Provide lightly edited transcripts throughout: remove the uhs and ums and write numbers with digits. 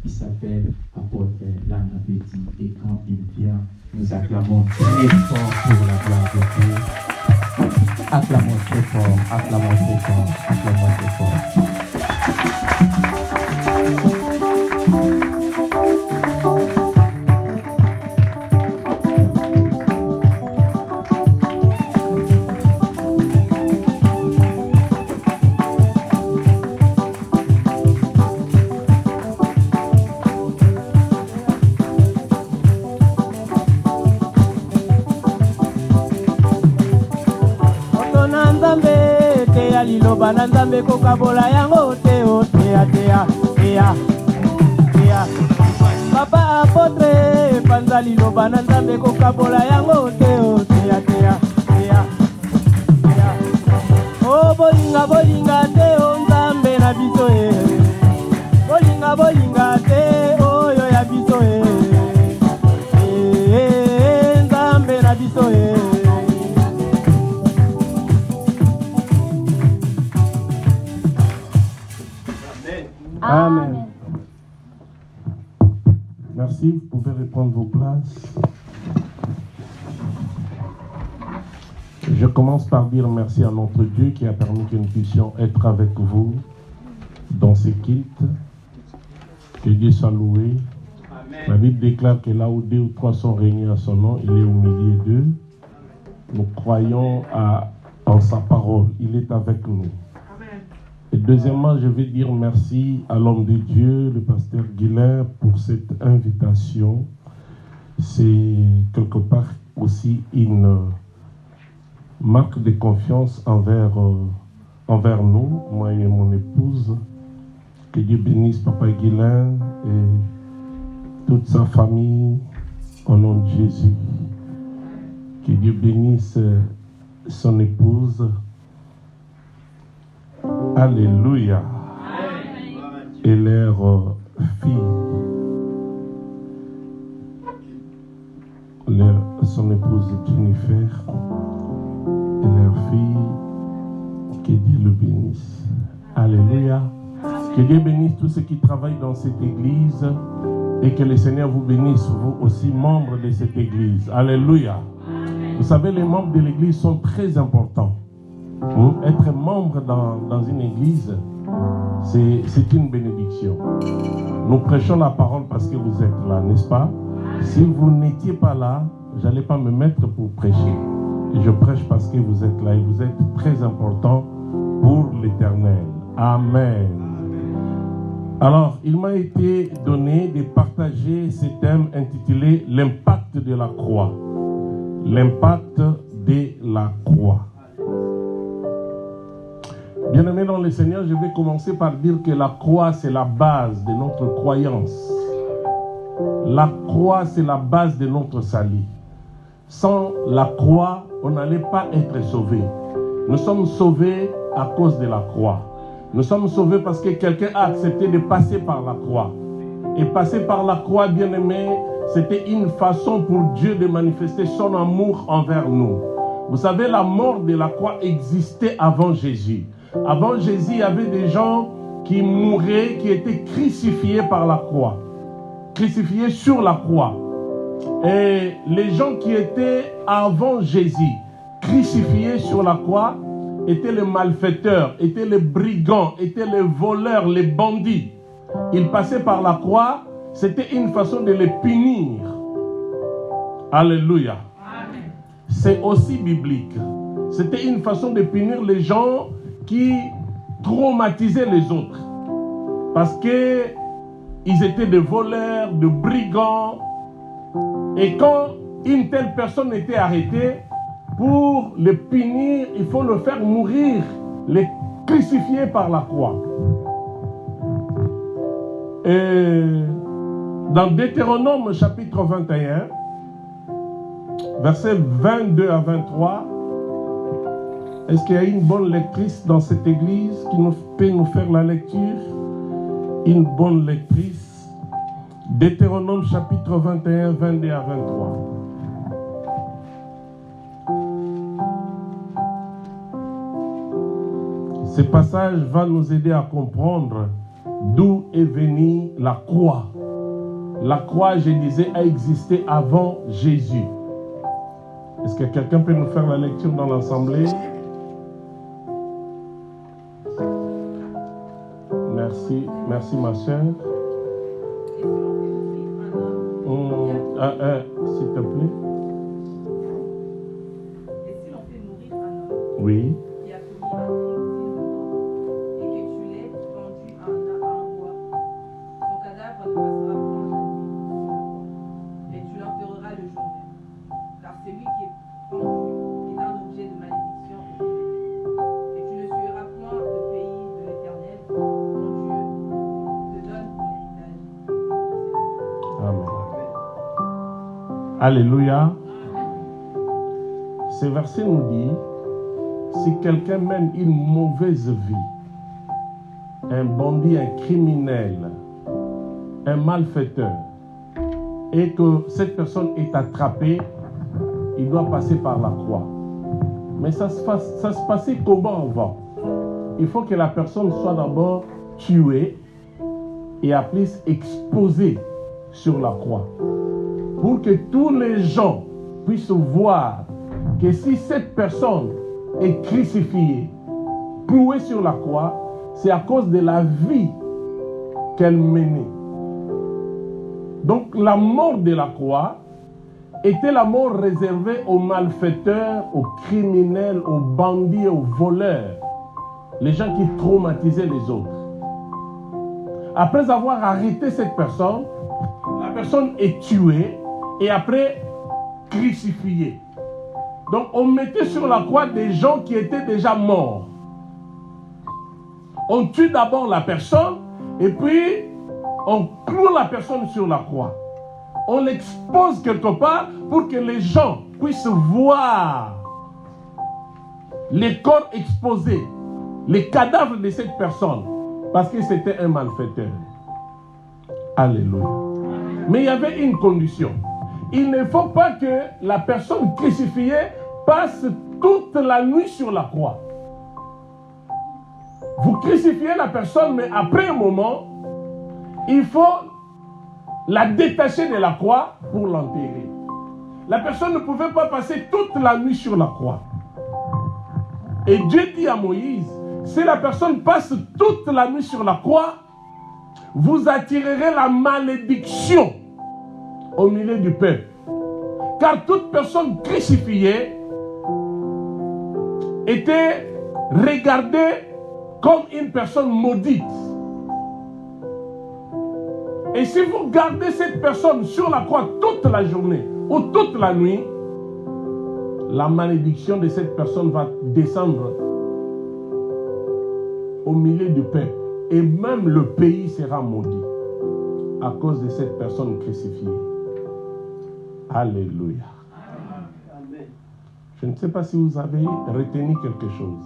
Il s'appelle apôtre Lana Petit, et quand il vient, nous acclamons très fort pour la gloire de Dieu. Acclamons très fort, acclamons très fort, acclamons très fort. liloba na nzambe kokabola yango te o tea tea tea tea papa apotre panza liloba na nzambe kokabola yango te o tea tea tea tea o bolinga bolinga te o nzambe na biso e bolinga bolinga te oyo ya biso e nzambe na biso e. Amen. Merci, vous pouvez reprendre vos places. Je commence par dire merci à notre Dieu qui a permis que nous puissions être avec vous dans ce culte. Que Dieu soit loué. Amen. La Bible déclare que là où 2 ou 3 sont réunis à son nom, il est au milieu d'eux. Nous croyons en sa parole. Il est avec nous. Et deuxièmement, je vais dire merci à l'homme de Dieu, le pasteur Guilain, pour cette invitation. C'est quelque part aussi une marque de confiance envers nous, moi et mon épouse. Que Dieu bénisse Papa Guilain et toute sa famille au nom de Jésus. Que Dieu bénisse son épouse. Alléluia. Et leur fille, son épouse Jennifer, et leur fille, que Dieu le bénisse. Alléluia. Que Dieu bénisse tous ceux qui travaillent dans cette église et que le Seigneur vous bénisse, vous aussi, membres de cette église. Alléluia. Vous savez, les membres de l'église sont très importants. Être membre dans une église, c'est une bénédiction. Nous prêchons la parole parce que vous êtes là, n'est-ce pas? Si vous n'étiez pas là, je n'allais pas me mettre pour prêcher. Et je prêche parce que vous êtes là et vous êtes très important pour l'Éternel. Amen. Alors, il m'a été donné de partager ce thème intitulé « L'impact de la croix ». L'impact de la croix. Bien-aimés dans le Seigneur, je vais commencer par dire que la croix, c'est la base de notre croyance. La croix, c'est la base de notre salut. Sans la croix, on n'allait pas être sauvés. Nous sommes sauvés à cause de la croix. Nous sommes sauvés parce que quelqu'un a accepté de passer par la croix. Et passer par la croix, bien-aimés, c'était une façon pour Dieu de manifester son amour envers nous. Vous savez, la mort de la croix existait avant Jésus. Avant Jésus, il y avait des gens qui mouraient, qui étaient crucifiés par la croix. Crucifiés sur la croix. Et les gens qui étaient avant Jésus, crucifiés sur la croix, étaient les malfaiteurs, étaient les brigands, étaient les voleurs, les bandits. Ils passaient par la croix, c'était une façon de les punir. Alléluia. C'est aussi biblique. C'était une façon de punir les gens qui traumatisaient les autres. Parce qu'ils étaient des voleurs, des brigands. Et quand une telle personne était arrêtée, pour le punir, il faut le faire mourir, le crucifier par la croix. Et dans Deutéronome chapitre 21, versets 22 à 23, est-ce qu'il y a une bonne lectrice dans cette église qui peut nous faire la lecture? Une bonne lectrice. Deutéronome chapitre 21, 22 à 23. Ce passage va nous aider à comprendre d'où est venue la croix. La croix, je disais, a existé avant Jésus. Est-ce que quelqu'un peut nous faire la lecture dans l'assemblée? Merci, merci ma soeur. S'il te plaît. Et si l'on fait mourir un homme Oui. qui a commis un crime et que tu l'aies pendu à un bois, son cadavre ne passera point la nuit sur le bois, mais tu l'enterreras le jour même. Car celui qui est pendu est un objet de malédiction au Éternel. Et tu ne suivras point le pays de l'Éternel, ton Dieu, te donne pour héritage. Amen. Alléluia. Ce verset nous dit, si quelqu'un mène une mauvaise vie, un bandit, un criminel, un malfaiteur, et que cette personne est attrapée, il doit passer par la croix. Mais ça se passait comment avant? Il faut que la personne soit d'abord tuée et après exposée sur la croix. Pour que tous les gens puissent voir que si cette personne est crucifiée, clouée sur la croix, c'est à cause de la vie qu'elle menait. Donc la mort de la croix était la mort réservée aux malfaiteurs, aux criminels, aux bandits, aux voleurs, les gens qui traumatisaient les autres. Après avoir arrêté cette personne, la personne est tuée et après crucifiée. Donc on mettait sur la croix des gens qui étaient déjà morts. On tue d'abord la personne et puis on cloue la personne sur la croix. On l'expose quelque part pour que les gens puissent voir les corps exposés, les cadavres de cette personne, parce que c'était un malfaiteur. Alléluia. Mais il y avait une condition. Il ne faut pas que la personne crucifiée passe toute la nuit sur la croix. Vous crucifiez la personne, mais après un moment, il faut la détacher de la croix pour l'enterrer. La personne ne pouvait pas passer toute la nuit sur la croix. Et Dieu dit à Moïse, si la personne passe toute la nuit sur la croix, vous attirerez la malédiction au milieu du peuple. Car toute personne crucifiée était regardée comme une personne maudite. Et si vous gardez cette personne sur la croix toute la journée ou toute la nuit, la malédiction de cette personne va descendre au milieu du peuple. Et même le pays sera maudit à cause de cette personne crucifiée. Alléluia. Amen. Je ne sais pas si vous avez retenu quelque chose.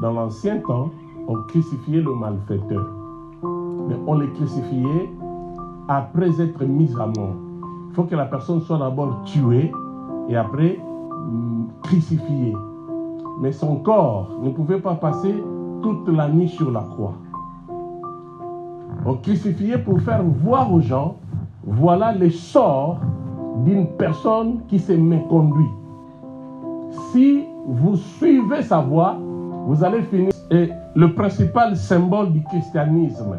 Dans l'ancien temps, on crucifiait le malfaiteur. Mais on le crucifiait après être mis à mort. Il faut que la personne soit d'abord tuée et après crucifiée. Mais son corps ne pouvait pas passer toute la nuit sur la croix. On crucifiait pour faire voir aux gens, voilà le sort d'une personne qui s'est méconduite. Si vous suivez sa voie, vous allez finir. Et le principal symbole du christianisme,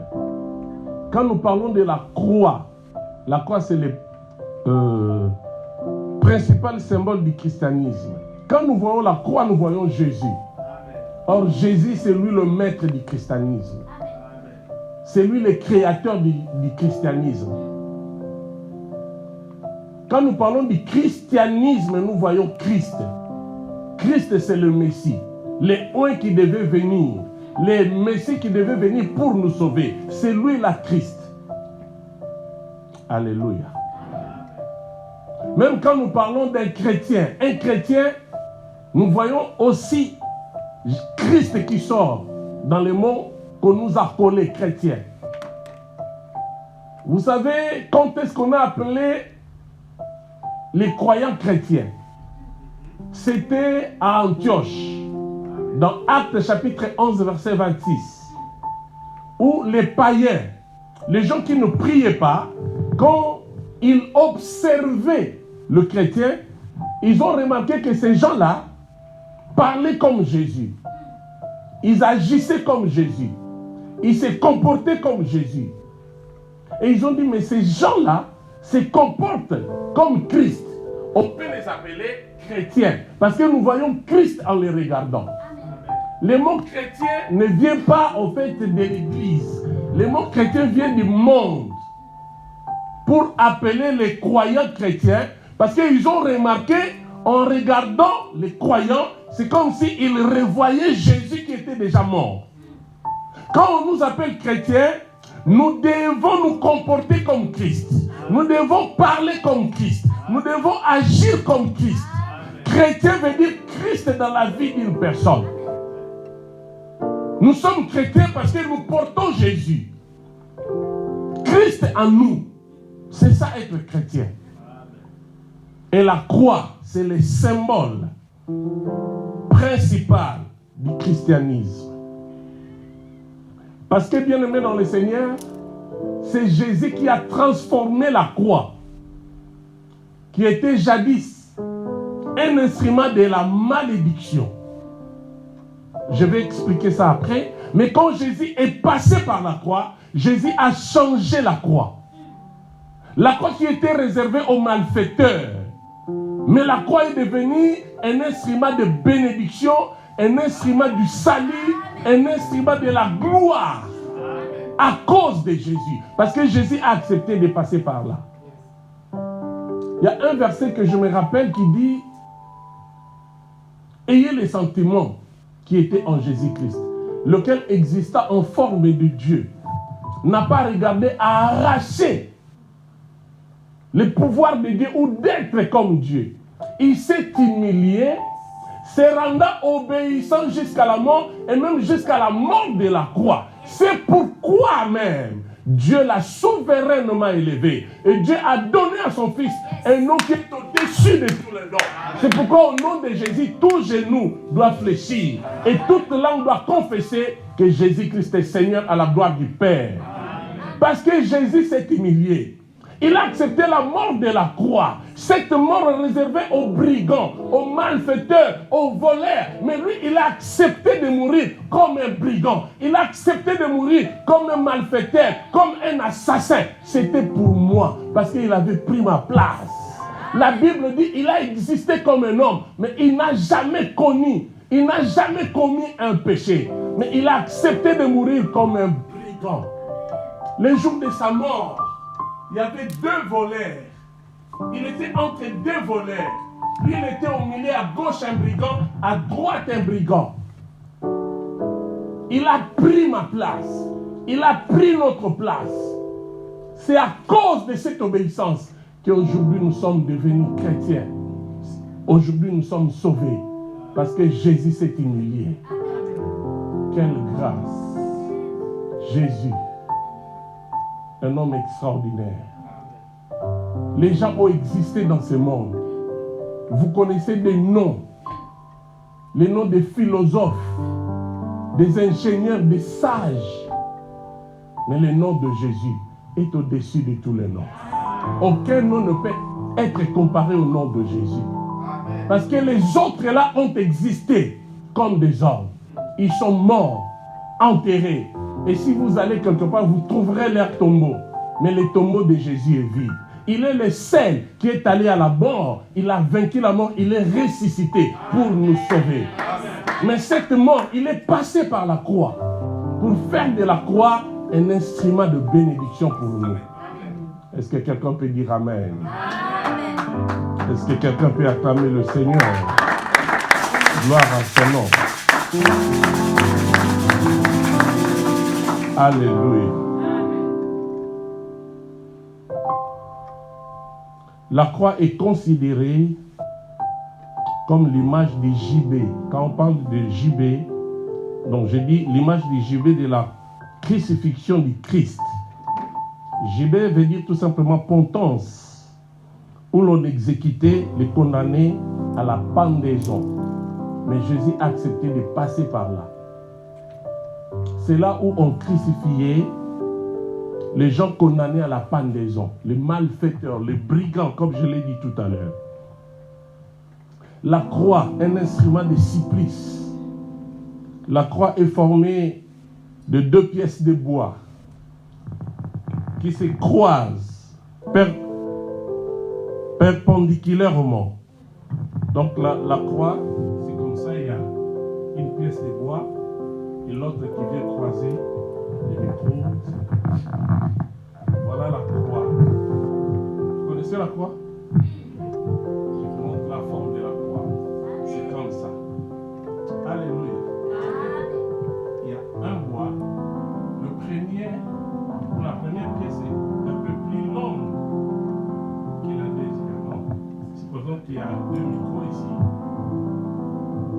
quand nous parlons de la croix c'est le principal symbole du christianisme. Quand nous voyons la croix, nous voyons Jésus. Or, Jésus, c'est lui le maître du christianisme. C'est lui le créateur du christianisme. Quand nous parlons du christianisme, nous voyons Christ. Christ, c'est le Messie. Le un qui devait venir. Le Messie qui devait venir pour nous sauver. C'est lui la Christ. Alléluia. Même quand nous parlons d'un chrétien, nous voyons aussi Christ qui sort dans les mots qu'on nous a collés chrétiens. Vous savez quand est-ce qu'on a appelé les croyants chrétiens? C'était à Antioche, dans Actes chapitre 11, verset 26, où les païens, les gens qui ne priaient pas, quand ils observaient le chrétien, ils ont remarqué que ces gens-là parlaient comme Jésus. Ils agissaient comme Jésus. Ils se comportaient comme Jésus. Et ils ont dit, mais ces gens-là se comportent comme Christ. On peut les appeler chrétiens, parce que nous voyons Christ en les regardant. Le mot chrétien ne vient pas au fait de l'Église. Le mot chrétien vient du monde. Pour appeler les croyants chrétiens, parce qu'ils ont remarqué, en regardant les croyants, c'est comme s'ils revoyaient Jésus qui était déjà mort. Quand on nous appelle chrétiens, nous devons nous comporter comme Christ. Nous devons parler comme Christ. Nous devons agir comme Christ. Chrétien veut dire Christ dans la vie d'une personne. Nous sommes chrétiens parce que nous portons Jésus. Christ en nous. C'est ça être chrétien. Et la croix, c'est le symbole principal du christianisme. Parce que, bien aimé dans le Seigneur, c'est Jésus qui a transformé la croix, qui était jadis un instrument de la malédiction. Je vais expliquer ça après. Mais quand Jésus est passé par la croix, Jésus a changé la croix. La croix qui était réservée aux malfaiteurs. Mais la croix est devenue un instrument de bénédiction, un instrument du salut, un instrument de la gloire. À cause de Jésus. Parce que Jésus a accepté de passer par là. Il y a un verset que je me rappelle qui dit: ayez les sentiments qui étaient en Jésus-Christ, lequel exista en forme de Dieu, n'a pas regardé à arracher le pouvoir de Dieu ou d'être comme Dieu. Il s'est humilié, se rendant obéissant jusqu'à la mort et même jusqu'à la mort de la croix. C'est pourquoi même Dieu l'a souverainement élevé. Et Dieu a donné à son Fils un nom qui est au-dessus de tous les noms. C'est pourquoi au nom de Jésus, tout genou doit fléchir. Et toute langue doit confesser que Jésus-Christ est Seigneur à la gloire du Père. Parce que Jésus s'est humilié. Il a accepté la mort de la croix. Cette mort est réservée aux brigands, aux malfaiteurs, aux voleurs. Mais lui, il a accepté de mourir comme un brigand. Il a accepté de mourir comme un malfaiteur, comme un assassin. C'était pour moi, parce qu'il avait pris ma place. La Bible dit qu'il a existé comme un homme, mais il n'a jamais commis un péché. Mais il a accepté de mourir comme un brigand. Le jour de sa mort, il y avait deux voleurs. Il était entre deux voleurs. Lui, il était au milieu, à gauche un brigand, à droite un brigand. Il a pris ma place. Il a pris notre place. C'est à cause de cette obéissance qu'aujourd'hui nous sommes devenus chrétiens. Aujourd'hui nous sommes sauvés. Parce que Jésus s'est humilié. Quelle grâce. Jésus. Un homme extraordinaire. Les gens ont existé dans ce monde. Vous connaissez des noms. Les noms des philosophes, des ingénieurs, des sages. Mais le nom de Jésus est au-dessus de tous les noms. Aucun nom ne peut être comparé au nom de Jésus. Parce que les autres là ont existé comme des hommes. Ils sont morts, enterrés. Et si vous allez quelque part, vous trouverez leur tombeau. Mais le tombeau de Jésus est vide. Il est le seul qui est allé à la mort. Il a vaincu la mort. Il est ressuscité pour nous sauver. Mais cette mort, il est passé par la croix. Pour faire de la croix un instrument de bénédiction pour nous. Est-ce que quelqu'un peut dire Amen? Est-ce que quelqu'un peut acclamer le Seigneur? Gloire à son nom. Alléluia. La croix est considérée comme l'image du gibet. Quand on parle de gibet, donc je dis l'image du gibet de la crucifixion du Christ. Gibet veut dire tout simplement potence, où l'on exécutait les condamnés à la pendaison. Mais Jésus a accepté de passer par là. C'est là où on crucifiait les gens condamnés à la pendaison, les malfaiteurs, les brigands, comme je l'ai dit tout à l'heure. La croix, un instrument de supplice. La croix est formée de 2 pièces de bois qui se croisent perpendiculairement. Donc la croix, c'est comme ça, il y a une pièce de bois et l'autre qui vient croiser les micros. Voilà la croix. Vous connaissez la croix? Je vous montre la forme de la croix. C'est comme ça. Alléluia. Il y a un bois. La première pièce est un peu plus longue que la deuxième. Supposons qu'il y a 2 micros ici.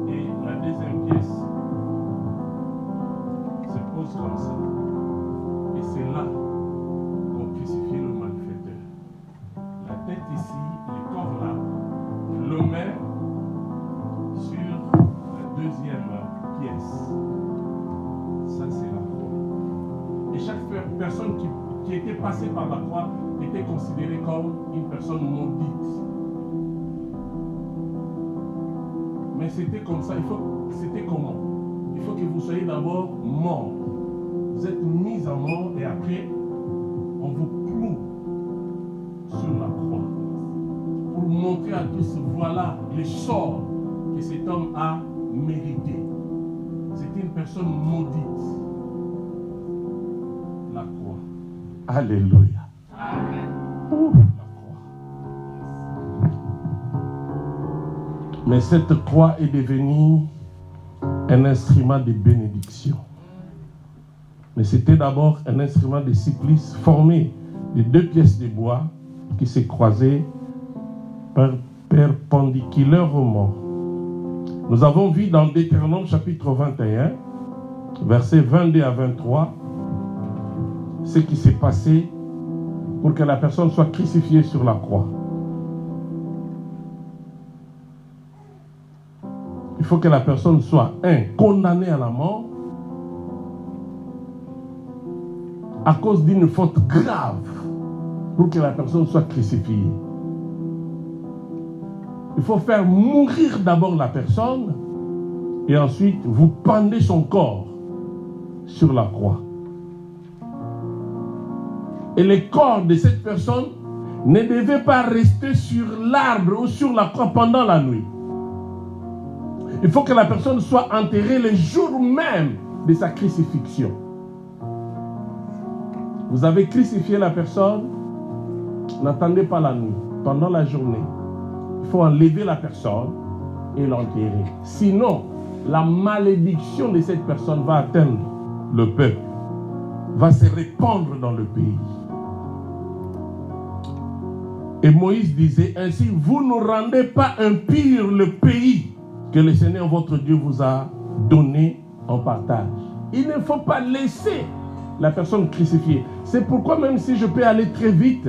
Et la deuxième pièce se pose comme ça. Et c'est là qu'on crucifie le malfaiteur. La tête ici, le corps là, le met sur la deuxième pièce. Ça, c'est la croix. Et chaque personne qui était passée par la croix était considérée comme une personne maudite. Mais c'était comme ça, c'était comment? Il faut que vous soyez d'abord mort. Vous êtes mis à mort et après, on vous cloue sur la croix. Pour montrer à tous, voilà le sort que cet homme a mérité. C'était une personne maudite. La croix. Alléluia. Amen. La croix. Mais cette croix est devenue un instrument de bénédiction. Mais c'était d'abord un instrument de supplice formé de 2 pièces de bois qui se croisaient perpendiculairement. Nous avons vu dans Deutéronome chapitre 21, versets 22 à 23, ce qui s'est passé pour que la personne soit crucifiée sur la croix. Il faut que la personne soit, condamnée à la mort à cause d'une faute grave pour que la personne soit crucifiée. Il faut faire mourir d'abord la personne et ensuite vous pendez son corps sur la croix. Et le corps de cette personne ne devait pas rester sur l'arbre ou sur la croix pendant la nuit. Il faut que la personne soit enterrée le jour même de sa crucifixion. Vous avez crucifié la personne, n'attendez pas la nuit. Pendant la journée, il faut enlever la personne et l'enterrer. Sinon, la malédiction de cette personne va atteindre le peuple, va se répandre dans le pays. Et Moïse disait ainsi, vous ne rendez pas impur le pays que le Seigneur votre Dieu vous a donné en partage. Il ne faut pas laisser la personne crucifiée. C'est pourquoi même si je peux aller très vite,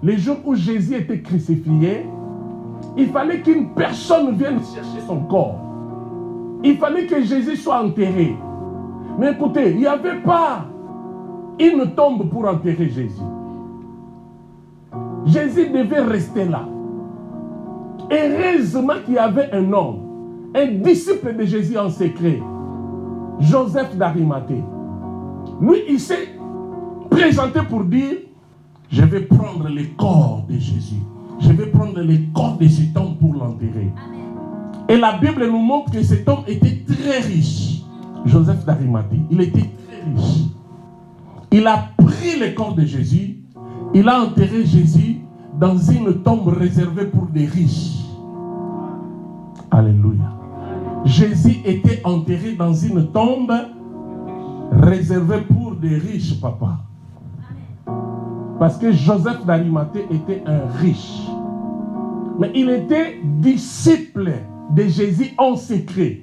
les jours où Jésus était crucifié, il fallait qu'une personne vienne chercher son corps. Il fallait que Jésus soit enterré. Mais écoutez, il n'y avait pas une tombe pour enterrer Jésus. Jésus devait rester là. Heureusement qu'il y avait un homme, un disciple de Jésus en secret, Joseph d'Arimathée. Lui, il s'est présenté pour dire, je vais prendre le corps de Jésus. Je vais prendre le corps de cet homme pour l'enterrer. Et la Bible nous montre que cet homme était très riche. Joseph d'Arimathée, il était très riche. Il a pris le corps de Jésus, il a enterré Jésus dans une tombe réservée pour des riches. Alléluia. Jésus était enterré dans une tombe réservée pour des riches, papa. Parce que Joseph d'Arimathée était un riche. Mais il était disciple de Jésus en secret.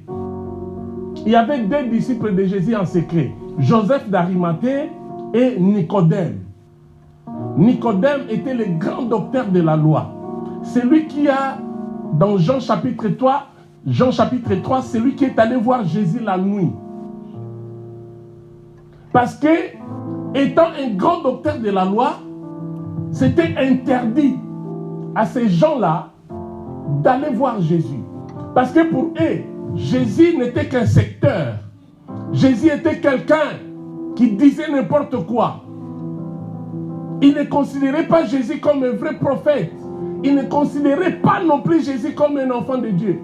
Il y avait 2 disciples de Jésus en secret. Joseph d'Arimathée et Nicodème. Nicodème était le grand docteur de la loi. C'est lui qui a, dans Jean chapitre 3, Jean chapitre 3, c'est lui qui est allé voir Jésus la nuit. Parce que, étant un grand docteur de la loi, c'était interdit à ces gens-là d'aller voir Jésus. Parce que pour eux, Jésus n'était qu'un secteur. Jésus était quelqu'un qui disait n'importe quoi. Ils ne considéraient pas Jésus comme un vrai prophète. Ils ne considéraient pas non plus Jésus comme un enfant de Dieu.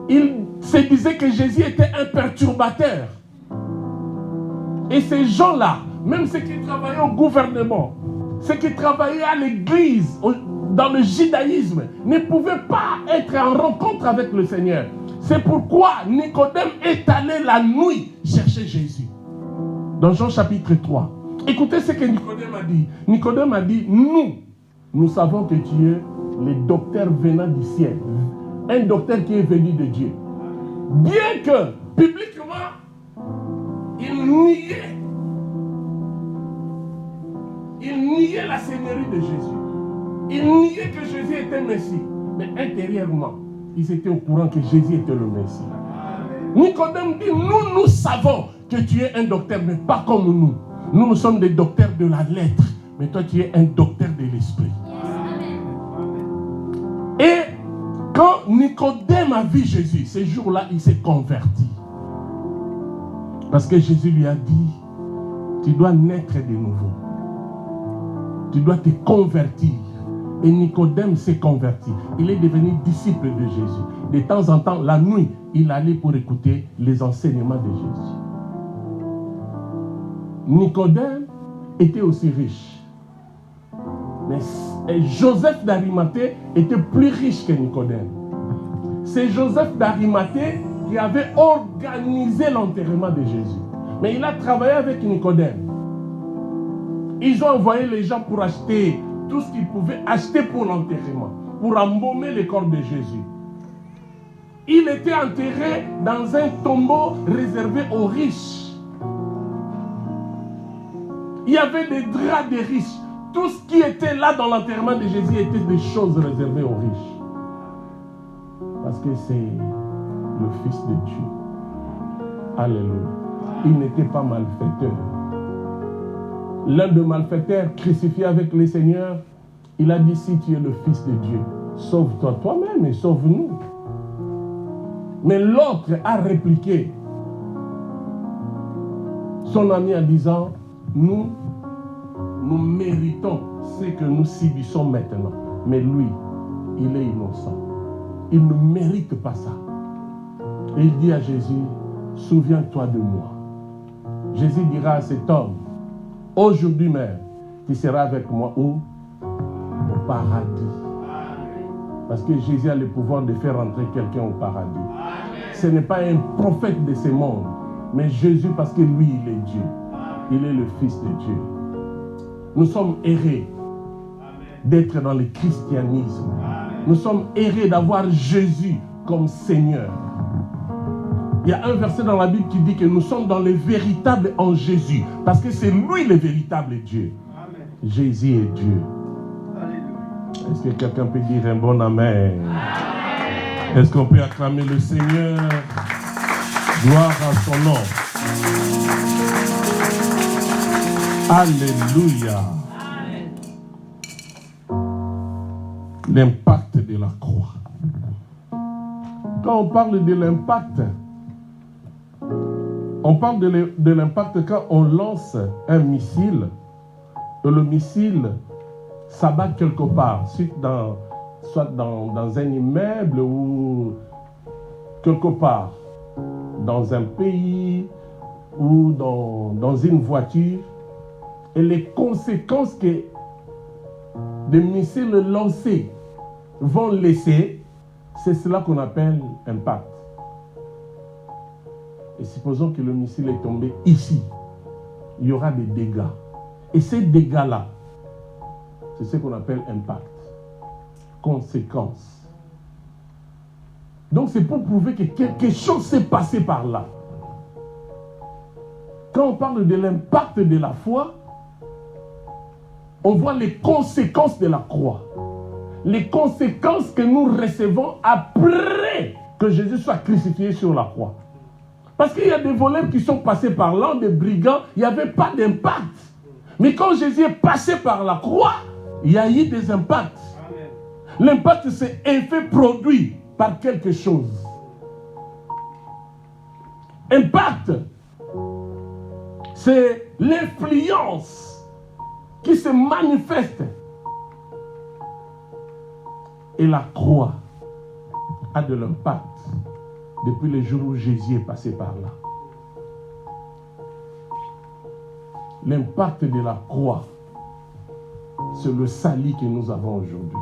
Ils se disaient que Jésus était un perturbateur. Et ces gens-là, même ceux qui travaillaient au gouvernement, ceux qui travaillaient à l'église, dans le judaïsme, ne pouvaient pas être en rencontre avec le Seigneur. C'est pourquoi Nicodème est allé la nuit chercher Jésus. Dans Jean chapitre 3. Écoutez ce que Nicodème a dit. Nicodème a dit, nous savons que tu es le docteur venant du ciel. Un docteur qui est venu de Dieu. Bien que, publiquement, il niait la seigneurie de Jésus. Il niait que Jésus était Messie. Mais intérieurement, ils étaient au courant que Jésus était le Messie. Nicodème dit, nous savons que tu es un docteur, mais pas comme nous. Nous sommes des docteurs de la lettre, mais toi tu es un docteur de l'esprit. Et quand Nicodème a vu Jésus, ce jour-là, il s'est converti. Parce que Jésus lui a dit, tu dois naître de nouveau. Tu dois te convertir. Et Nicodème s'est converti. Il est devenu disciple de Jésus. De temps en temps, la nuit, il allait pour écouter les enseignements de Jésus. Nicodème était aussi riche. Mais Joseph d'Arimathée était plus riche que Nicodème. C'est Joseph d'Arimathée qui avait organisé l'enterrement de Jésus. Mais il a travaillé avec Nicodème. Ils ont envoyé les gens pour acheter tout ce qu'ils pouvaient acheter pour l'enterrement, pour embaumer le corps de Jésus. Il était enterré dans un tombeau réservé aux riches. Il y avait des draps des riches. Tout ce qui était là dans l'enterrement de Jésus était des choses réservées aux riches. Parce que c'est le Fils de Dieu. Alléluia. Il n'était pas malfaiteur. L'un des malfaiteurs crucifié avec le Seigneur, il a dit, si tu es le Fils de Dieu, sauve-toi toi-même et sauve-nous. Mais l'autre a répliqué son ami en disant, nous méritons ce que nous subissons maintenant. Mais lui, il est innocent. Il ne mérite pas ça. Et il dit à Jésus, souviens-toi de moi. Jésus dira à cet homme, aujourd'hui même, tu seras avec moi où? Au paradis. Parce que Jésus a le pouvoir de faire entrer quelqu'un au paradis. Ce n'est pas un prophète de ce monde, mais Jésus, parce que lui, il est Dieu. Il est le Fils de Dieu. Nous sommes heureux d'être dans le christianisme. Nous sommes heureux d'avoir Jésus comme Seigneur. Il y a un verset dans la Bible qui dit que nous sommes dans le véritable en Jésus. Parce que c'est lui le véritable Dieu. Amen. Jésus est Dieu. Alléluia. Est-ce que quelqu'un peut dire un bon amen? Amen. Est-ce qu'on peut acclamer le Seigneur? Gloire à son nom. Alléluia. Amen. L'impact de la croix. Quand on parle de l'impact, on parle de l'impact quand on lance un missile et le missile s'abat quelque part, soit dans un immeuble ou quelque part, dans un pays ou dans une voiture. Et les conséquences que des missiles lancés vont laisser, c'est cela qu'on appelle impact. Et supposons que le missile est tombé ici. Il y aura des dégâts. Et ces dégâts-là, c'est ce qu'on appelle impact. Conséquences. Donc c'est pour prouver que quelque chose s'est passé par là. Quand on parle de l'impact de la foi, on voit les conséquences de la croix. Les conséquences que nous recevons après que Jésus soit crucifié sur la croix. Parce qu'il y a des voleurs qui sont passés par là, des brigands, il n'y avait pas d'impact. Mais quand Jésus est passé par la croix, il y a eu des impacts. L'impact, c'est effet produit par quelque chose. Impact, c'est l'influence qui se manifeste. Et la croix a de l'impact depuis le jour où Jésus est passé par là. L'impact de la croix, c'est le salut que nous avons aujourd'hui.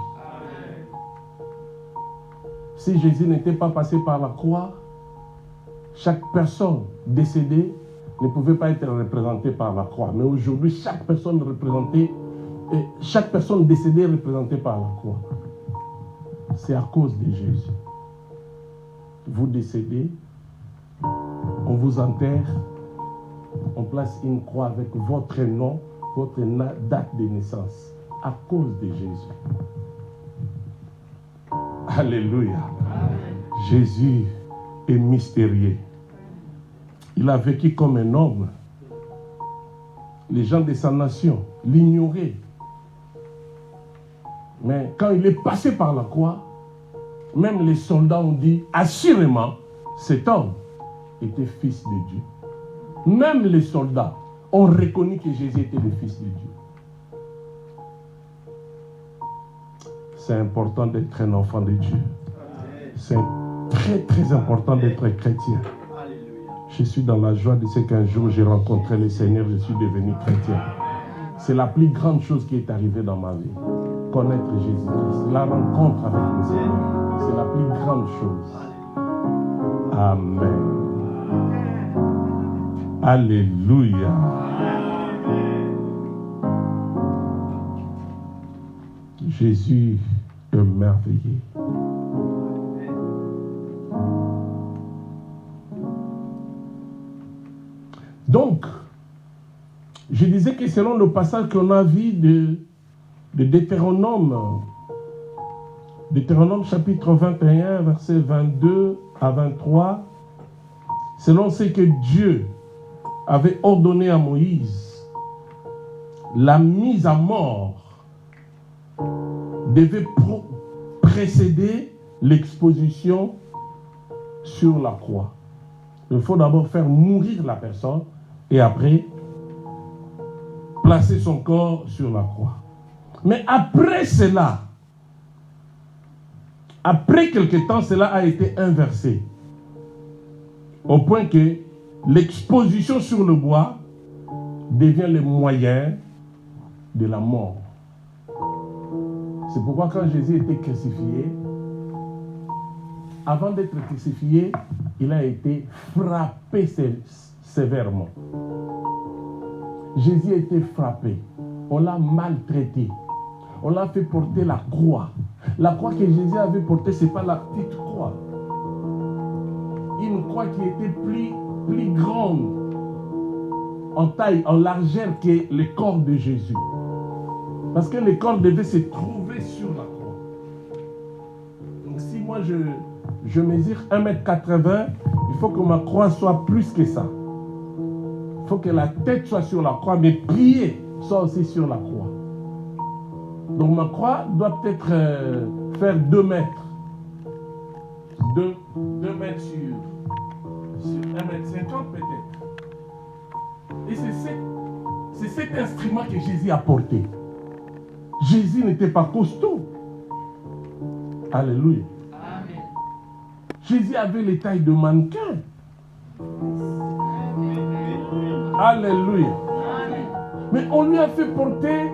Si Jésus n'était pas passé par la croix, chaque personne décédée ne pouvait pas être représentée par la croix. Mais aujourd'hui, chaque personne décédée est représentée par la croix. C'est à cause de Jésus. Vous décédez, on vous enterre, on place une croix avec votre nom, votre date de naissance, à cause de Jésus. Alléluia. Jésus est mystérieux. Il a vécu comme un homme. Les gens de sa nation l'ignoraient. Mais quand il est passé par la croix, même les soldats ont dit, assurément, cet homme était fils de Dieu. Même les soldats ont reconnu que Jésus était le fils de Dieu. C'est important d'être un enfant de Dieu. C'est très très important d'être chrétien. Je suis dans la joie de ce qu'un jour j'ai rencontré le Seigneur, je suis devenu chrétien. C'est la plus grande chose qui est arrivée dans ma vie. Connaître Jésus-Christ, la rencontre avec le Seigneur, c'est la plus grande chose. Amen. Alléluia. Jésus est merveilleux. Donc, je disais que selon le passage qu'on a vu de Deutéronome chapitre 21, versets 22 à 23, selon ce que Dieu avait ordonné à Moïse, la mise à mort devait précéder l'exposition sur la croix. Il faut d'abord faire mourir la personne et après placer son corps sur la croix. Mais après cela, après quelque temps, cela a été inversé. Au point que l'exposition sur le bois devient le moyen de la mort. C'est pourquoi quand Jésus était crucifié, avant d'être crucifié, il a été frappé sévèrement. Jésus a été frappé. On l'a maltraité. On l'a fait porter la croix. La croix que Jésus avait portée, ce n'est pas la petite croix. Une croix qui était plus grande en taille, en largeur que le corps de Jésus. Parce que le corps devait se trouver sur la croix. Donc si moi je mesure 1m80, il faut que ma croix soit plus que ça. Il faut que la tête soit sur la croix, mes pieds soient aussi sur la croix. Donc ma croix doit peut-être faire 2 mètres. 2 mètres sur 1m50 peut-être. Et c'est cet instrument que Jésus a porté. Jésus n'était pas costaud. Alléluia. Amen. Jésus avait les tailles de mannequin. Alléluia. Amen. Mais on lui a fait porter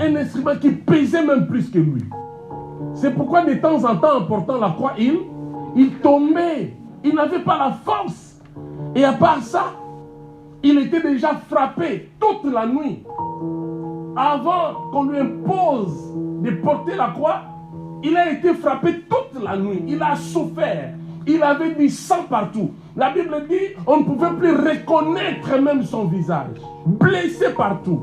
un instrument qui pesait même plus que lui. C'est pourquoi de temps en temps, en portant la croix, il tombait. Il n'avait pas la force. Et à part ça, il était déjà frappé toute la nuit. Avant qu'on lui impose de porter la croix, il a été frappé toute la nuit. Il a souffert. Il avait du sang partout. La Bible dit on ne pouvait plus reconnaître même son visage. Blessé partout.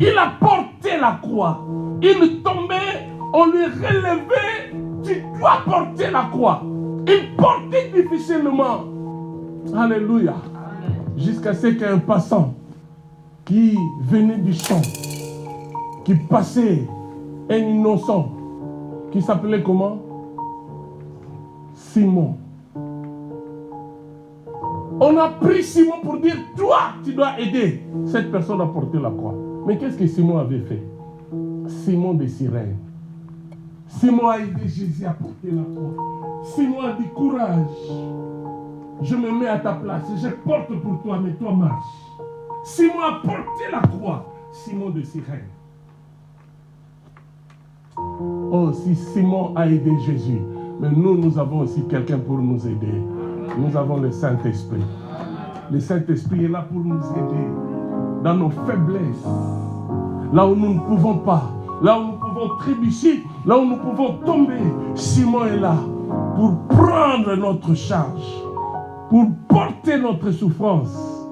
Il a porté la croix. Il tombait On lui relevait, tu dois porter la croix. Il portait difficilement. Alléluia. Jusqu'à ce qu'un passant qui venait du champ, qui passait, un innocent, qui s'appelait comment? Simon. On a pris Simon pour dire, toi, tu dois aider cette personne à porter la croix. Mais qu'est-ce que Simon avait fait? Simon de Cyrène. Simon a aidé Jésus à porter la croix. Simon a dit, courage, je me mets à ta place, je porte pour toi, mais toi marche. Simon a porté la croix. Simon de Cyrène. Oh, si Simon a aidé Jésus, mais nous avons aussi quelqu'un pour nous aider. Nous avons le Saint-Esprit. Le Saint-Esprit est là pour nous aider dans nos faiblesses, là où nous ne pouvons pas, là où nous pouvons trébucher, là où nous pouvons tomber. Simon est là pour prendre notre charge, pour porter notre souffrance.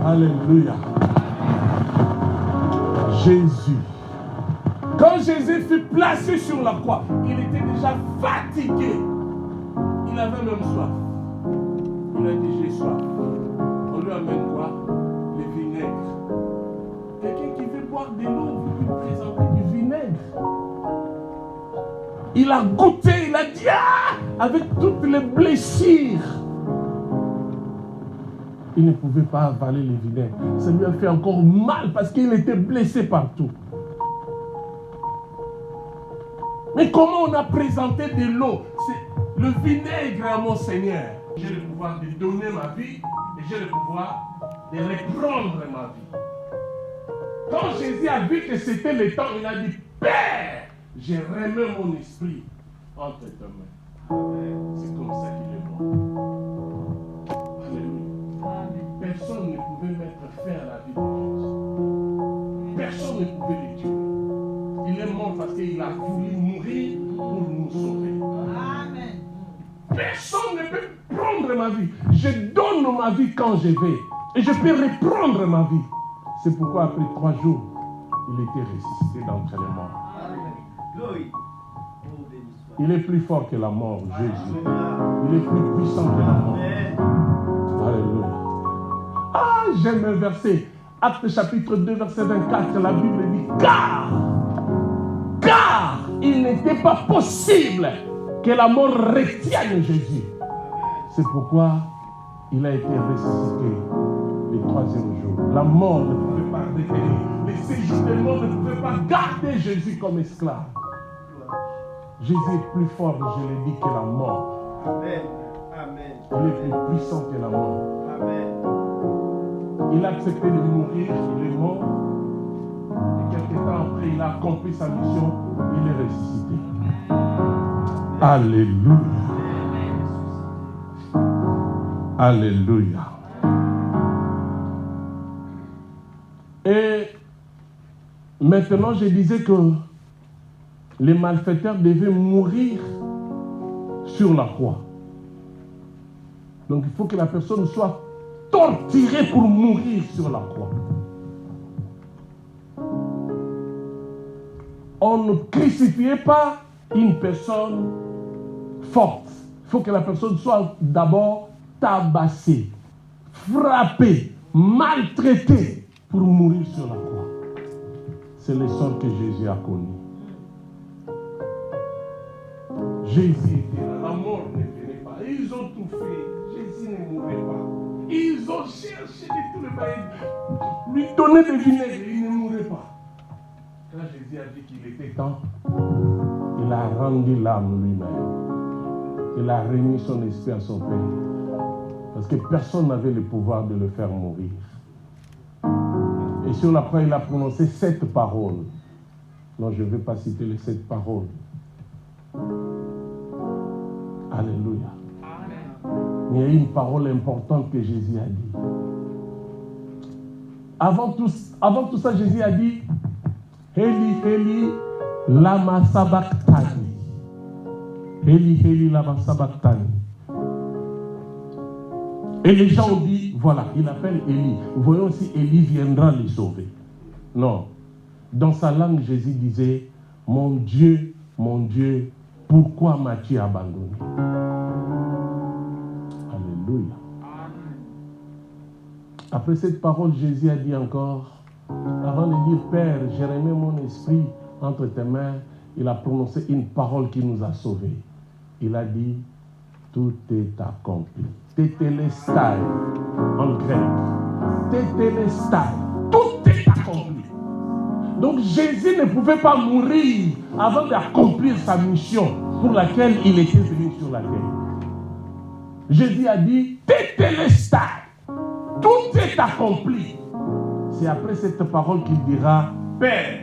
Alléluia. Jésus. Quand Jésus fut placé sur la croix, il était déjà fatigué. Il avait même soif. Il a dit, j'ai soif. On lui amène quoi? Le vinaigre. Quelqu'un qui veut boire de l'eau, vous lui présentez du vinaigre. Il a goûté, il a dit, ah, avec toutes les blessures. Il ne pouvait pas avaler le vinaigre. Ça lui a fait encore mal parce qu'il était blessé partout. Mais comment on a présenté de l'eau? C'est le vinaigre à mon Seigneur. J'ai le pouvoir de donner ma vie et j'ai le pouvoir de reprendre ma vie. Quand Jésus a vu que c'était le temps, il a dit, Père, je remets mon esprit entre tes mains. C'est comme ça qu'il est mort. Alléluia. Personne ne pouvait mettre fin à la vie de Jésus. Personne ne pouvait le tuer. Il est mort parce qu'il a voulu mourir pour nous sauver. Amen. Personne ne peut prendre ma vie. Je donne ma vie quand je vais. Et je peux reprendre ma vie. C'est pourquoi après 3 jours, il était ressuscité d'entre les morts. Amen. Il est plus fort que la mort, Jésus. Il est plus puissant que la mort. Alléluia. Ah, j'aime un verset. Actes chapitre 2, verset 24, la Bible dit, car il n'était pas possible que la mort retienne Jésus. C'est pourquoi il a été ressuscité le 3e jour. La mort ne pouvait pas retenir. Les séjours de mort ne pouvaient pas garder Jésus comme esclave. Jésus est plus fort, je l'ai dit, que la mort. Amen. Amen. Il est plus puissant que la mort. Amen. Il a accepté de mourir, il est mort. Et quelques temps après, il a accompli sa mission, il est ressuscité. Alléluia. Alléluia. Et maintenant, je disais que les malfaiteurs devaient mourir sur la croix. Donc il faut que la personne soit torturée pour mourir sur la croix. On ne crucifiait pas une personne forte. Il faut que la personne soit d'abord tabassée, frappée, maltraitée pour mourir sur la croix. C'est le sort que Jésus a connu. Jésus était là, la mort ne venait pas. Ils ont tout fait. Jésus ne mourait pas. Ils ont cherché de tous les moyens, lui donner des vinaigres, il ne mourait pas. Quand Jésus a dit qu'il était temps, il a rendu l'âme lui-même. Il a remis son esprit à son Père. Parce que personne n'avait le pouvoir de le faire mourir. Et sur la croix, il a prononcé 7 paroles. Non, je ne vais pas citer les 7 paroles. Alléluia. Mais il y a une parole importante que Jésus a dit. Avant tout ça, Jésus a dit, Eli, Eli, lama sabachthani. Eli, Eli, lama sabachthani. Et les gens ont dit, voilà, il appelle Élie. Voyons si Élie viendra les sauver. Non. Dans sa langue, Jésus disait, mon Dieu, pourquoi m'as-tu abandonné? Alléluia. Après cette parole, Jésus a dit encore, avant de dire, Père, j'ai remis mon esprit entre tes mains, il a prononcé une parole qui nous a sauvés. Il a dit, tout est accompli. Tétélestai, en grec. Tétélestai, tout est accompli. Donc Jésus ne pouvait pas mourir avant d'accomplir sa mission pour laquelle il était venu sur la terre. Jésus a dit, tétélestai, tout est accompli. C'est après cette parole qu'il dira, Père,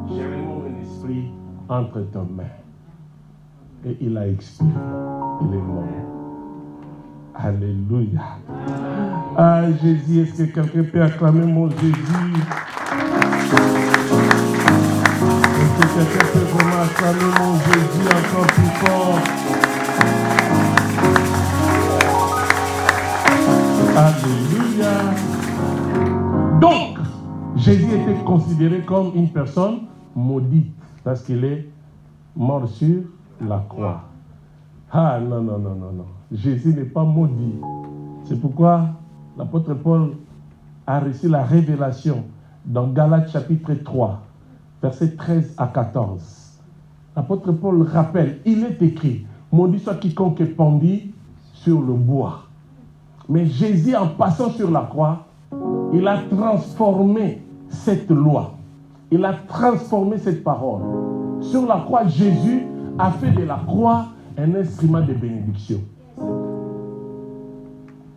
j'ai remis mon esprit entre tes mains. Et il a expiré. Il est mort. Alléluia. Ah, Jésus, est-ce que quelqu'un peut acclamer mon Jésus? Est-ce que quelqu'un peut vraiment acclamer mon Jésus encore plus fort? Alléluia. Donc, Jésus était considéré comme une personne maudite parce qu'il est mort sur la croix. Ah non. Jésus n'est pas maudit. C'est pourquoi l'apôtre Paul a reçu la révélation dans Galates chapitre 3, versets 13 à 14. L'apôtre Paul rappelle, il est écrit, maudit soit quiconque est pendu sur le bois. Mais Jésus, en passant sur la croix, il a transformé cette loi. Il a transformé cette parole. Sur la croix, Jésus a fait de la croix un instrument de bénédiction.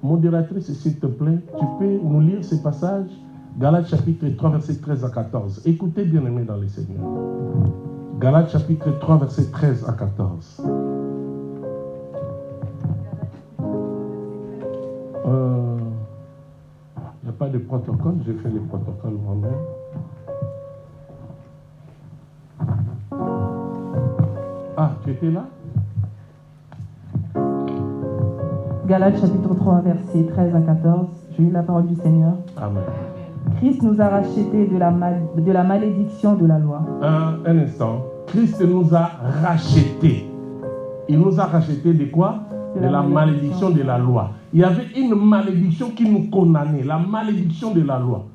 Modératrice, s'il te plaît, tu peux nous lire ce passage, Galates chapitre 3, versets 13 à 14. Écoutez, bien-aimés dans les Seigneurs. Galates chapitre 3, versets 13 à 14. Il n'y a pas de protocole, j'ai fait les protocoles moi-même. Ah, tu étais là? Galates chapitre 3, versets 13 à 14. Je lis la parole du Seigneur. Amen. Christ nous a rachetés de la malédiction de la loi. Un instant. Christ nous a rachetés. Il nous a rachetés de quoi? De la malédiction de la loi. Il y avait une malédiction qui nous condamnait. La malédiction de la loi.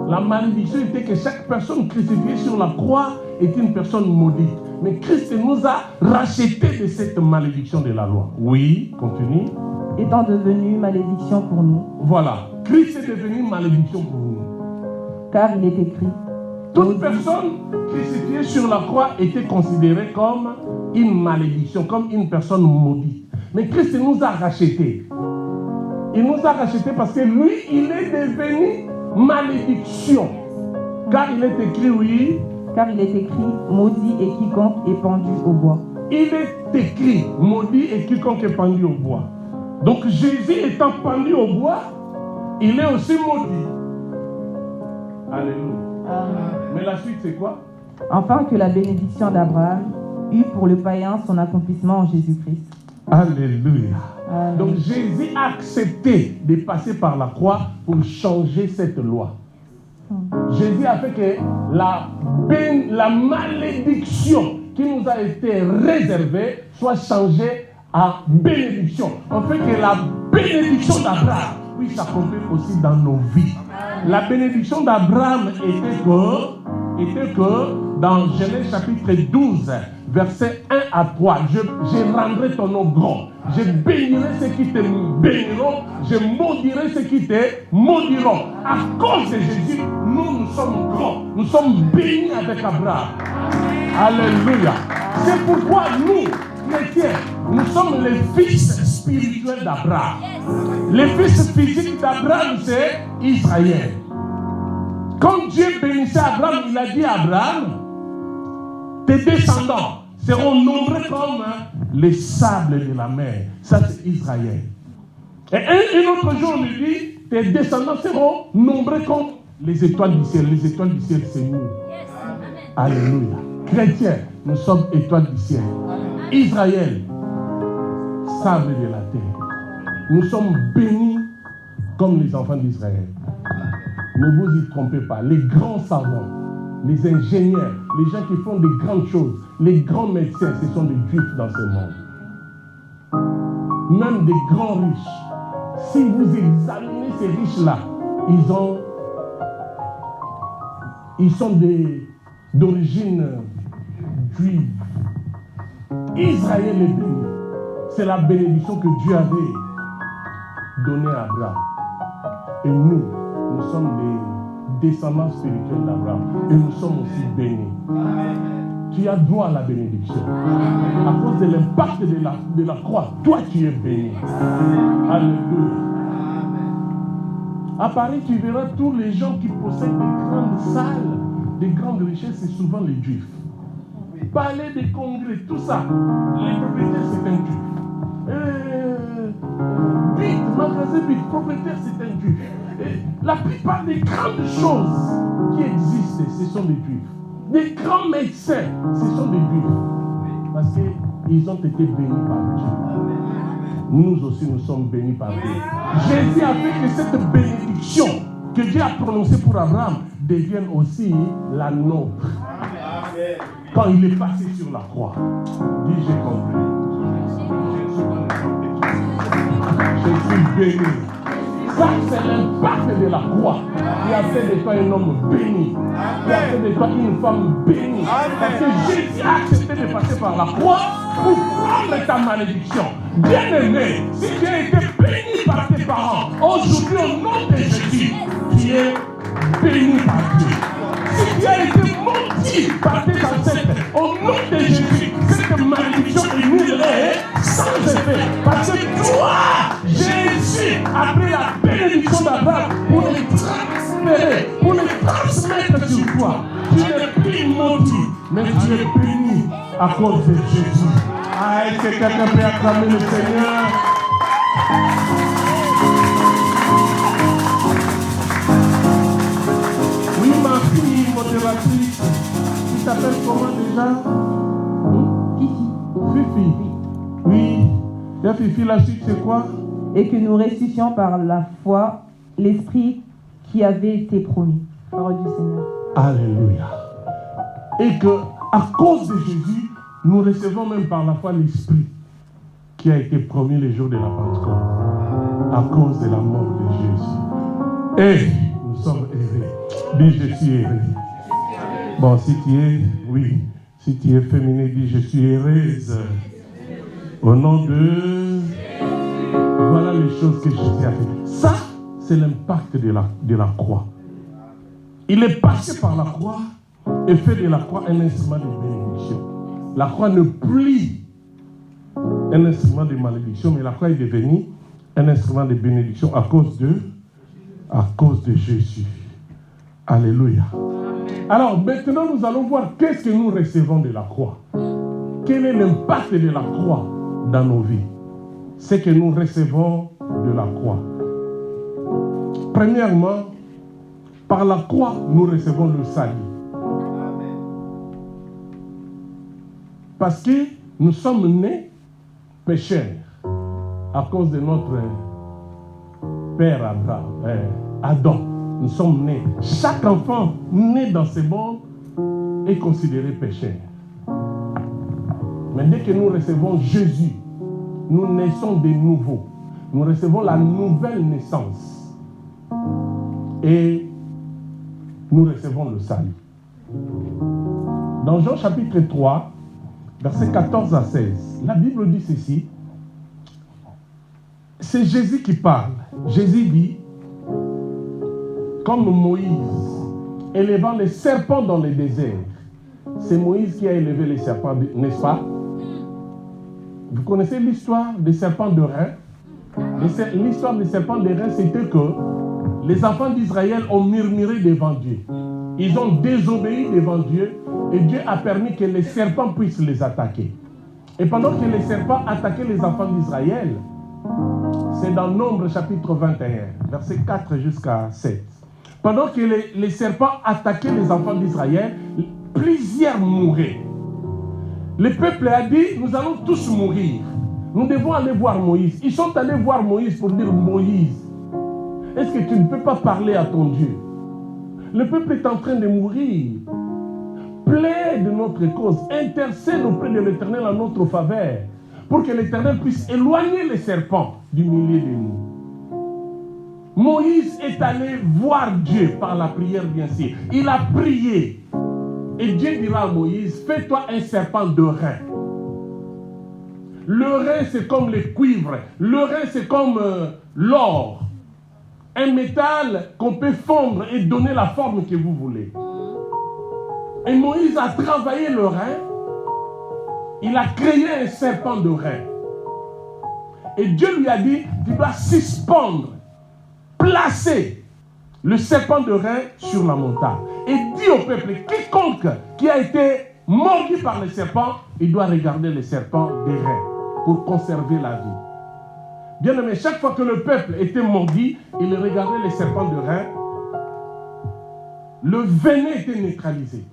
La malédiction était que chaque personne crucifiée sur la croix est une personne maudite. Mais Christ nous a rachetés de cette malédiction de la loi. Oui, continue. Étant devenu malédiction pour nous. Voilà. Christ est devenu malédiction pour nous. Car il est écrit. Toute personne crucifiée sur la croix était considérée comme une malédiction, comme une personne maudite. Mais Christ nous a rachetés. Il nous a rachetés parce que lui, il est devenu malédiction. Car il est écrit, oui. Car il est écrit, maudit est quiconque est pendu au bois. Il est écrit, maudit est quiconque est pendu au bois. Donc Jésus étant pendu au bois, il est aussi maudit. Alléluia. Mais la suite c'est quoi? Afin que la bénédiction d'Abraham eût pour le païen son accomplissement en Jésus-Christ. Alléluia. Amen. Donc Jésus a accepté de passer par la croix pour changer cette loi. Jésus a fait que la malédiction qui nous a été réservée soit changée en bénédiction. On fait que la bénédiction d'Abraham puisse s'accomplir aussi dans nos vies. La bénédiction d'Abraham était que dans Genèse chapitre 12, versets 1 à 3, je rendrai ton nom grand. Je bénirai ceux qui te béniront. Je maudirai ceux qui te maudiront. À cause de Jésus, nous sommes grands. Nous sommes bénis avec Abraham. Alléluia. C'est pourquoi nous, chrétiens, nous sommes les fils spirituels d'Abraham. Les fils physiques d'Abraham, c'est Israël. Quand Dieu bénissait Abraham, il a dit à Abraham, tes descendants seront nombreux comme les sables de la mer. Ça, c'est Israël. Et un autre jour, il dit, tes descendants seront nombreux comme les étoiles du ciel. Les étoiles du ciel, c'est nous. Alléluia. Chrétiens, nous sommes étoiles du ciel. Israël, sable de la terre. Nous sommes bénis comme les enfants d'Israël. Ne vous y trompez pas. Les grands savants, les ingénieurs, les gens qui font des grandes choses, les grands médecins, ce sont des juifs dans ce monde. Même des grands riches. Si vous examinez ces riches-là, ils sont d'origine juive. Israël est béni. C'est la bénédiction que Dieu avait donnée à Abraham. Et nous sommes des descendants spirituels d'Abraham. Et nous sommes aussi bénis. Tu as droit à la bénédiction. À cause de l'impact de la croix, toi tu es béni. Alléluia. À Paris, tu verras tous les gens qui possèdent des grandes salles, des grandes richesses, c'est souvent les juifs. Palais des congrès, tout ça, les propriétaires c'est un juif. Magasin Bit, propriétaire c'est un juif. La plupart des grandes choses qui existent, ce sont des juifs. Des grands médecins, ce sont des juifs. Parce qu'ils ont été bénis par Dieu. Nous aussi, nous sommes bénis par Dieu. Jésus a fait que cette bénédiction que Dieu a prononcée pour Abraham devienne aussi la nôtre. Quand il est passé sur la croix, dis j'ai compris. Je suis béni. Ça, c'est l'impact de la croix qui a fait de toi un homme béni, qui a fait de toi une femme bénie. Parce que Jésus a accepté de passer par la croix pour prendre ta malédiction. Bien-aimé, si tu as été béni par tes parents, aujourd'hui au nom de Jésus, tu es béni par Dieu. Si tu as été menti par tes ancêtres, au nom de Jésus, cette malédiction est nulle et sans effet. Parce que toi, Jésus a pris la bénédiction d'Abraham pour les transférer, pour les transmettre sur toi. Tu n'es plus maudit, mais tu es béni à cause de Jésus. Ah, est-ce que quelqu'un peut acclamer le Seigneur? Oui, ma fille modératrice, tu t'appelles comment déjà? Fifi. Oui. Et Fifi, la suite, c'est quoi? Et que nous ressuscitions par la foi l'Esprit qui avait été promis. Parole du Seigneur. Alléluia. Et que, à cause de Jésus, nous recevons même par la foi l'Esprit qui a été promis le jour de la Pentecôte. À cause de la mort de Jésus. Et nous sommes heureux. Dis, je suis heureux. Bon, si tu es, oui, si tu es féminin, dis, je suis heureuse. Au nom de... Voilà les choses que Jésus a fait. Ça, c'est l'impact de la croix. Il est passé par la croix et fait de la croix un instrument de bénédiction. La croix ne plie un instrument de malédiction, mais la croix est devenue un instrument de bénédiction à cause de Jésus. Alléluia. Alors maintenant, nous allons voir qu'est-ce que nous recevons de la croix. Quel est l'impact de la croix dans nos vies? C'est que nous recevons de la croix. Premièrement, par la croix, nous recevons le salut. Parce que nous sommes nés pécheurs à cause de notre père Abraham, Adam. Nous sommes nés. Chaque enfant né dans ce monde est considéré pécheur. Mais dès que nous recevons Jésus, nous naissons de nouveau. Nous recevons la nouvelle naissance. Et nous recevons le salut. Dans Jean chapitre 3, versets 14 à 16, la Bible dit ceci. C'est Jésus qui parle. Jésus dit, comme Moïse, élevant les serpents dans le désert. C'est Moïse qui a élevé les serpents, n'est-ce pas? Vous connaissez l'histoire des serpents de rein? L'histoire des serpents de rein, c'était que les enfants d'Israël ont murmuré devant Dieu. Ils ont désobéi devant Dieu et Dieu a permis que les serpents puissent les attaquer. Et pendant que les serpents attaquaient les enfants d'Israël, c'est dans Nombre chapitre 21, versets 4 jusqu'à 7. Pendant que les serpents attaquaient les enfants d'Israël, plusieurs mouraient. Le peuple a dit, nous allons tous mourir. Nous devons aller voir Moïse. Ils sont allés voir Moïse pour dire, Moïse, est-ce que tu ne peux pas parler à ton Dieu? Le peuple est en train de mourir. plaide notre cause, intercède auprès de l'Éternel en notre faveur, pour que l'Éternel puisse éloigner les serpents du milieu de nous. Moïse est allé voir Dieu par la prière, bien sûr. Il a prié. Et Dieu dira à Moïse, fais-toi un serpent de rein. Le rein, c'est comme le cuivre. Le rein, c'est comme l'or. Un métal qu'on peut fondre et donner la forme que vous voulez. Et Moïse a travaillé le rein. Il a créé un serpent de rein. Et Dieu lui a dit, tu dois suspendre, placer le serpent de rein sur la montagne. Et dit au peuple, quiconque qui a été mordu par le serpent, il doit regarder le serpent des reins pour conserver la vie. Bien aimé, chaque fois que le peuple était mordu, il regardait les serpents de rein, le venin était neutralisé.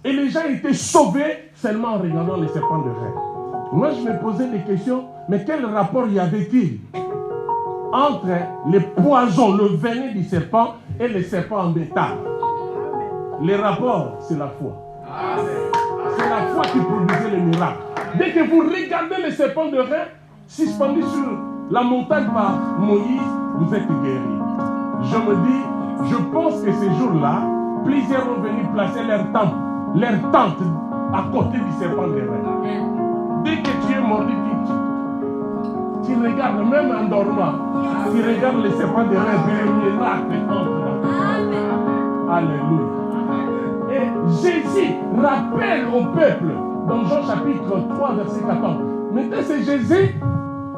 Et les gens étaient sauvés seulement en regardant les serpents de rein. Moi, je me posais des questions, mais quel rapport y avait-il entre les poisons, le venin du serpent et les serpents en métal? Les rapports, c'est la foi. C'est la foi qui produisait les miracles. Dès que vous regardez les serpents de rein suspendus sur la montagne par Moïse, vous êtes guéris. Je me dis, je pense que ces jours-là, plusieurs ont venu placer leur tente à côté du serpent de rein. Dès que tu es mordu, tu regardes, même en dormant, tu regardes les serpents de rein, et le miracle entre dans ton corps. Alléluia. Et Jésus rappelle au peuple, dans Jean chapitre 3, verset 14. Maintenant, c'est Jésus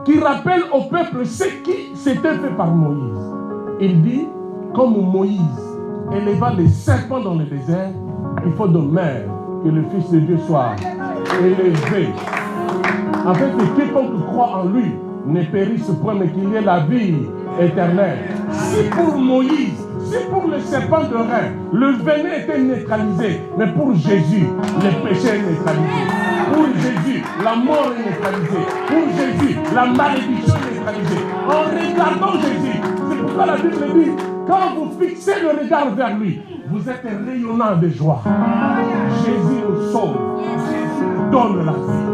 qui rappelle au peuple ce qui s'était fait par Moïse. Il dit, comme Moïse éleva les serpents dans le désert, il faut de même que le Fils de Dieu soit élevé. En fait, quiconque croit en lui ne périsse point, mais qu'il y ait la vie éternelle. Si pour Moïse, si pour le serpent de rein, le venin était neutralisé, mais pour Jésus, le péché est neutralisé. Pour Jésus, la mort est neutralisée. Pour Jésus, la malédiction est neutralisée. En regardant Jésus, c'est pourquoi la Bible dit, quand vous fixez le regard vers lui, vous êtes rayonnant de joie. Jésus nous sauve. Jésus nous donne la vie.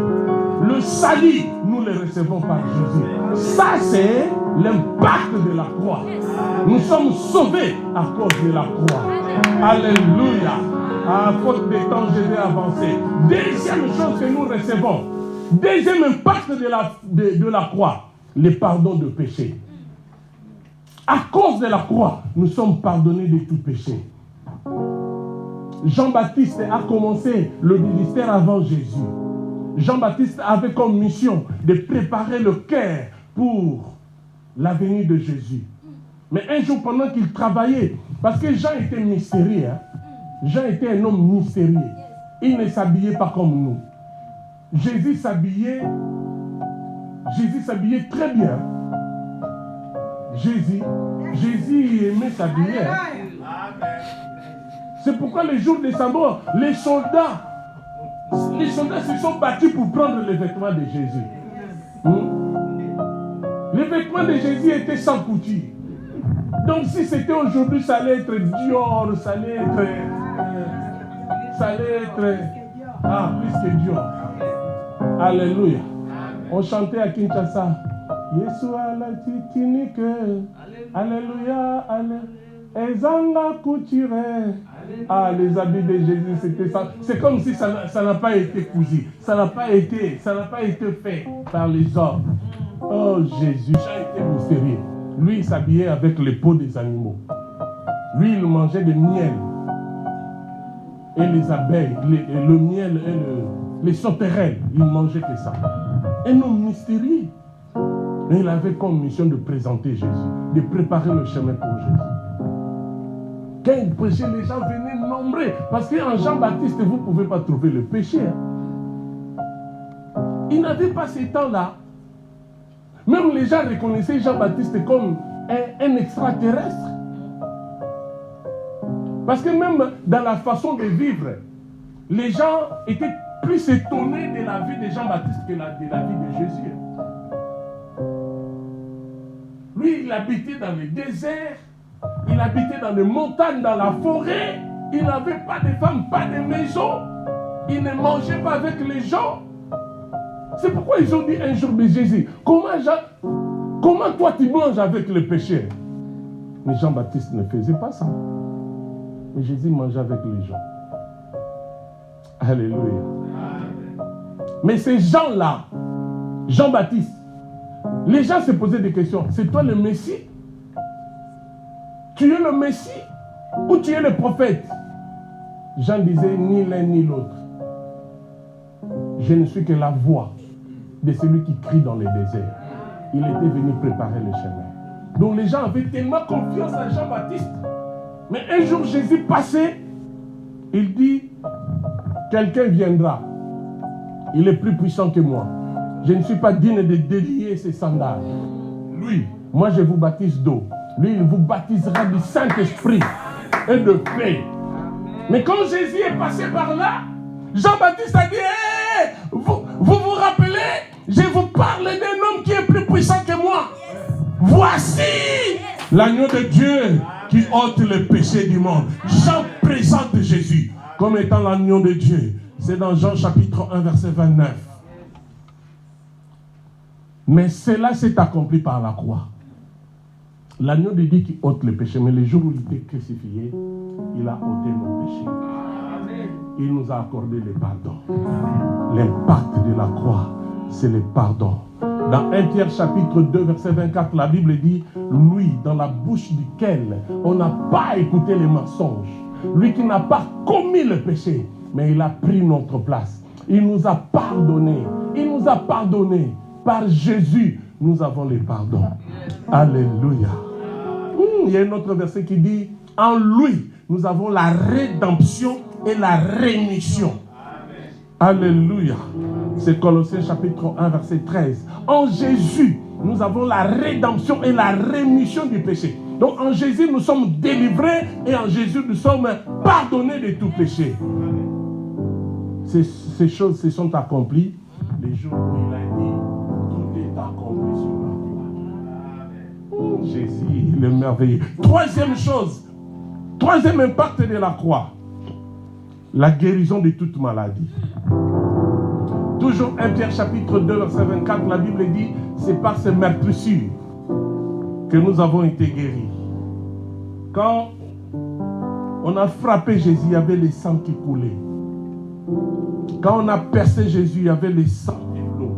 Le salut, nous le recevons par Jésus. Ça, c'est l'impact de la croix. Nous sommes sauvés à cause de la croix. Alléluia. À faute de temps, je vais avancer. Deuxième chose que nous recevons, deuxième impact de la croix, le pardon de péché. À cause de la croix, nous sommes pardonnés de tout péché. Jean-Baptiste a commencé le ministère avant Jésus. Jean-Baptiste avait comme mission de préparer le cœur pour la venue de Jésus. Mais un jour, pendant qu'il travaillait, parce que Jean était mystérieux, Jean était un homme mystérieux. Il ne s'habillait pas comme nous. Jésus s'habillait très bien. Jésus aimait s'habiller. C'est pourquoi le jour de sa mort, les soldats se sont battus pour prendre les vêtements de Jésus. Les vêtements de Jésus étaient sans couture. Donc si c'était aujourd'hui, ça allait être Dior, ça allait être plus que Dior. Alléluia. On chantait à Kinshasa. Yeshua la titinique. Alléluia. Ezanga couture. Ah, les habits de Jésus, c'était ça. C'est comme si ça n'a pas été cousu. Ça n'a pas été fait par les hommes. Oh Jésus, Jean était mystérieux. Lui, il s'habillait avec les peaux des animaux. Lui, il mangeait du miel. Et les abeilles, le miel et les sauterelles, il mangeait que ça. Un homme mystérieux. Et il avait comme mission de présenter Jésus, de préparer le chemin pour Jésus. Quand il prêchait, les gens venaient nombreux. Parce qu'en Jean-Baptiste, vous ne pouvez pas trouver le péché. Il n'avait pas ces temps-là. Même les gens reconnaissaient Jean-Baptiste comme un extraterrestre. Parce que même dans la façon de vivre, les gens étaient plus étonnés de la vie de Jean-Baptiste que de la vie de Jésus. Lui, il habitait dans le désert, il habitait dans les montagnes, dans la forêt. Il n'avait pas de femme, pas de maison. Il ne mangeait pas avec les gens. C'est pourquoi ils ont dit un jour de Jésus, comment toi tu manges avec les pécheurs? Mais Jean-Baptiste ne faisait pas ça. Mais Jésus mangeait avec les gens. Alléluia. Mais ces gens-là, Jean-Baptiste, les gens se posaient des questions. C'est toi le Messie? Tu es le Messie ou tu es le prophète? Jean disait ni l'un ni l'autre. Je ne suis que la voix de celui qui crie dans les déserts. Il était venu préparer le chemin. Donc les gens avaient tellement confiance en Jean-Baptiste. Mais un jour Jésus passait, il dit, quelqu'un viendra. Il est plus puissant que moi. Je ne suis pas digne de délier ses sandales. Lui, moi je vous baptise d'eau. Lui, il vous baptisera du Saint-Esprit et de paix. Mais quand Jésus est passé par là, Jean-Baptiste a dit, hey, vous rappelez, je vous parle d'un homme qui est plus puissant que moi. Voici l'agneau de Dieu qui ôte le péché du monde. Jean présente Jésus comme étant l'agneau de Dieu. C'est dans Jean chapitre 1, verset 29. Mais cela s'est accompli par la croix. L'agneau de Dieu qui ôte le péché, mais le jour où il était crucifié, il a ôté nos péchés. Il nous a accordé le pardon. L'impact de la croix, c'est le pardon. Dans 1 Pierre chapitre 2, verset 24, la Bible dit, lui, dans la bouche duquel on n'a pas écouté les mensonges, lui qui n'a pas commis le péché, mais il a pris notre place. Il nous a pardonné. Il nous a pardonné. Par Jésus, nous avons le pardon. Alléluia. Il y a un autre verset qui dit, en lui, nous avons la rédemption et la rémission. Alléluia. C'est Colossiens chapitre 1, verset 13. En Jésus, nous avons la rédemption et la rémission du péché. Donc en Jésus, nous sommes délivrés et en Jésus, nous sommes pardonnés de tout péché. Ces choses se sont accomplies les jours où il a dit, tout est accompli sur la croix. Jésus, il est merveilleux. Troisième chose, troisième impact de la croix, la guérison de toute maladie. Toujours 1 Pierre chapitre 2, verset 24, la Bible dit, c'est par ces meurtrissures que nous avons été guéris. Quand on a frappé Jésus, il y avait le sang qui coulait. Quand on a percé Jésus, il y avait le sang et l'eau.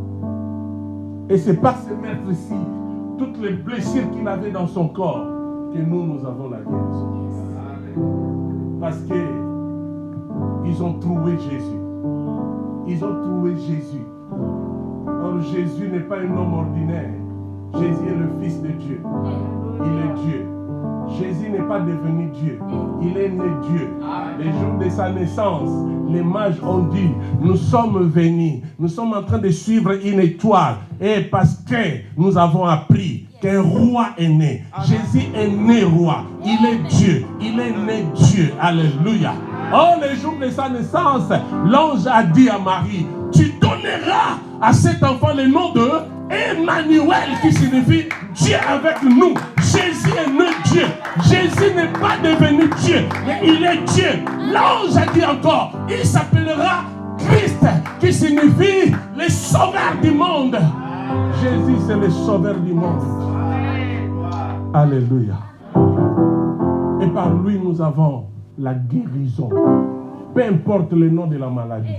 Et c'est par ces meurtrissures, toutes les blessures qu'il avait dans son corps, que nous avons la guérison. Parce qu'ils ont trouvé Jésus. Ils ont trouvé Jésus. Or, Jésus n'est pas un homme ordinaire. Jésus est le Fils de Dieu. Il est Dieu. Jésus n'est pas devenu Dieu. Il est né Dieu. Les jours de sa naissance, les mages ont dit, nous sommes venus, nous sommes en train de suivre une étoile. Et parce que nous avons appris qu'un roi est né. Jésus est né roi. Il est Dieu. Il est né Dieu. Alléluia. Oh, les jours de sa naissance, l'ange a dit à Marie, tu donneras à cet enfant le nom de Emmanuel, qui signifie Dieu avec nous. Jésus est né Dieu. Jésus n'est pas devenu Dieu, mais il est Dieu. L'ange a dit encore, il s'appellera Christ, qui signifie le sauveur du monde. Jésus, c'est le sauveur du monde. Alléluia. Et par lui, nous avons la guérison. Peu importe le nom de la maladie.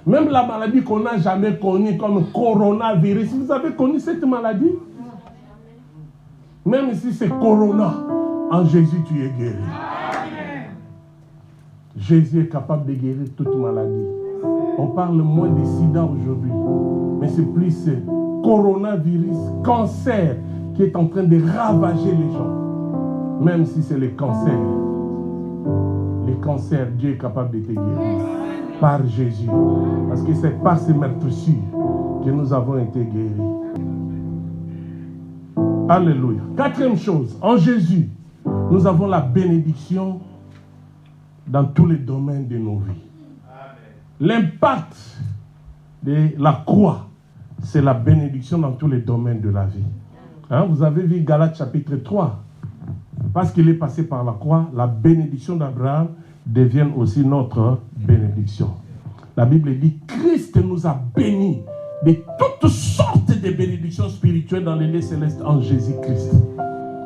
Même la maladie qu'on n'a jamais connue comme coronavirus. Vous avez connu cette maladie? Même si c'est corona, en Jésus tu es guéri. Jésus est capable de guérir toute maladie. On parle moins de sida aujourd'hui, mais c'est plus ce coronavirus, cancer, qui est en train de ravager les gens. Même si c'est le cancer, Dieu est capable de te guérir. Par Jésus. Parce que c'est par ces meurtrissures que nous avons été guéris. Alléluia. Quatrième chose, en Jésus, nous avons la bénédiction dans tous les domaines de nos vies. L'impact de la croix, c'est la bénédiction dans tous les domaines de la vie. Vous avez vu Galates chapitre 3. Parce qu'il est passé par la croix, la bénédiction d'Abraham devienne aussi notre bénédiction. La Bible dit, Christ nous a bénis de toutes sortes de bénédictions spirituelles dans les lieux célestes en Jésus-Christ.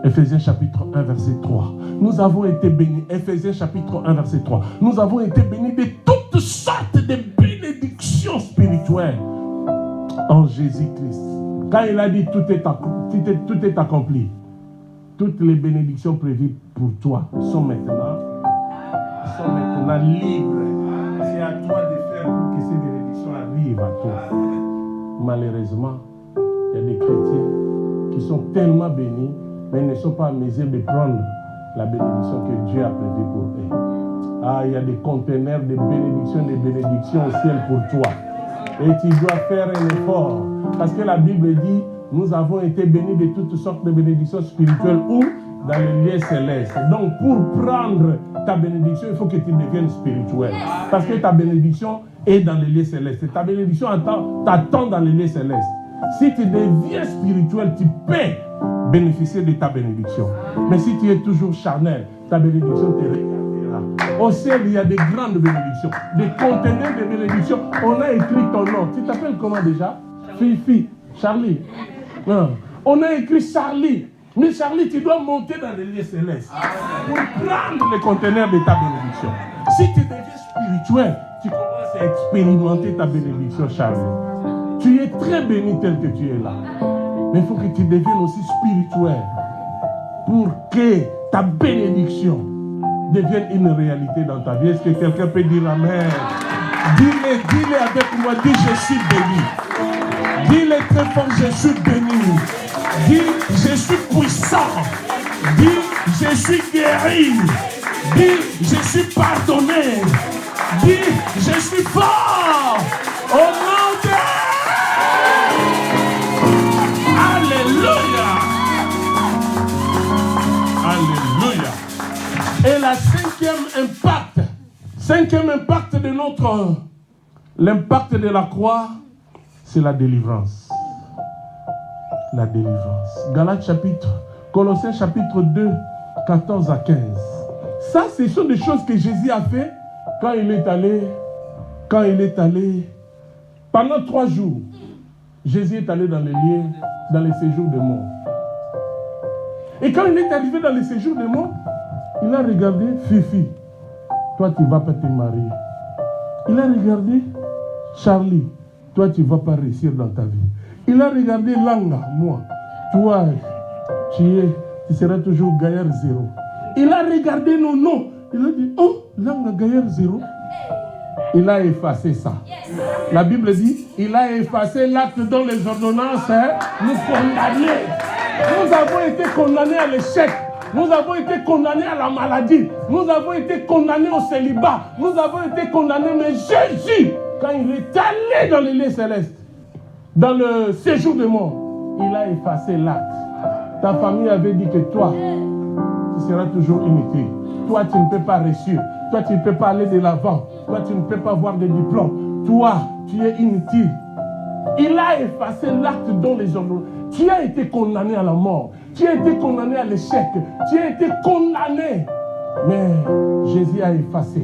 Éphésiens chapitre 1, verset 3. Nous avons été bénis. Éphésiens chapitre 1, verset 3. Nous avons été bénis de toutes sortes de bénédictions spirituelles en Jésus-Christ. Quand il a dit tout est accompli, toutes les bénédictions prévues pour toi sont maintenant libres. C'est à toi de faire pour que ces bénédictions arrivent à toi. Malheureusement, il y a des chrétiens qui sont tellement bénis, mais ne sont pas en mesure de prendre la bénédiction que Dieu a prévue pour eux. Ah, il y a des conteneurs de bénédictions au ciel pour toi. Et tu dois faire un effort. Parce que la Bible dit, nous avons été bénis de toutes sortes de bénédictions spirituelles où? Dans les lieux célestes. Donc pour prendre ta bénédiction, il faut que tu deviennes spirituel. Parce que ta bénédiction est dans les lieux célestes. Et ta bénédiction t'attend dans les lieux célestes. Si tu deviens spirituel, tu peux bénéficier de ta bénédiction. Mais si tu es toujours charnel, ta bénédiction te regardera. Au ciel, il y a des grandes bénédictions, des conteneurs de bénédictions. On a écrit ton nom. Tu t'appelles comment déjà? Fifi, Charlie. Non. On a écrit Charlie. Mais Charlie, tu dois monter dans les lieux célestes pour prendre les conteneurs de ta bénédiction. Si tu deviens spirituel, tu commences à expérimenter ta bénédiction, Charlie. Tu es très béni tel que tu es là. Mais il faut que tu deviennes aussi spirituel pour que ta bénédiction devienne une réalité dans ta vie. Est-ce que quelqu'un peut dire Amen? Dis-le avec moi, dis je suis béni. Dis-le très fort, je suis béni. Dis je suis puissant. Dis je suis guéri. Dis je suis pardonné. Dis je suis fort. Au nom de... Alléluia. Alléluia. Et la cinquième impact de l'impact de la croix, c'est la délivrance. La délivrance. Colossiens chapitre 2, 14 à 15. Ça, ce sont des choses que Jésus a fait quand il est allé pendant 3 jours. Jésus est allé dans les lieux, dans les séjours de mort. Et quand il est arrivé dans les séjours de mort, il a regardé Fifi. Toi, tu ne vas pas te marier. Il a regardé Charlie. Toi, tu ne vas pas réussir dans ta vie. Il a regardé Langa, moi. Toi, tu seras toujours gaillard 0. Il a regardé nos noms. Il a dit, oh, Langa gaillard 0. Il a effacé ça. La Bible dit, il a effacé l'acte dont les ordonnances nous condamnaient. Nous avons été condamnés à l'échec. Nous avons été condamnés à la maladie. Nous avons été condamnés au célibat. Nous avons été condamnés. Mais Jésus, quand il est allé dans les lieux célestes, dans le séjour de mort, il a effacé l'acte. Ta famille avait dit que toi, tu seras toujours inutile. Toi, tu ne peux pas réussir. Toi, tu ne peux pas aller de l'avant. Toi, tu ne peux pas avoir de diplôme. Toi, tu es inutile. Il a effacé l'acte dont les hommes... Tu as été condamné à la mort. Tu as été condamné à l'échec. Tu as été condamné. Mais Jésus a effacé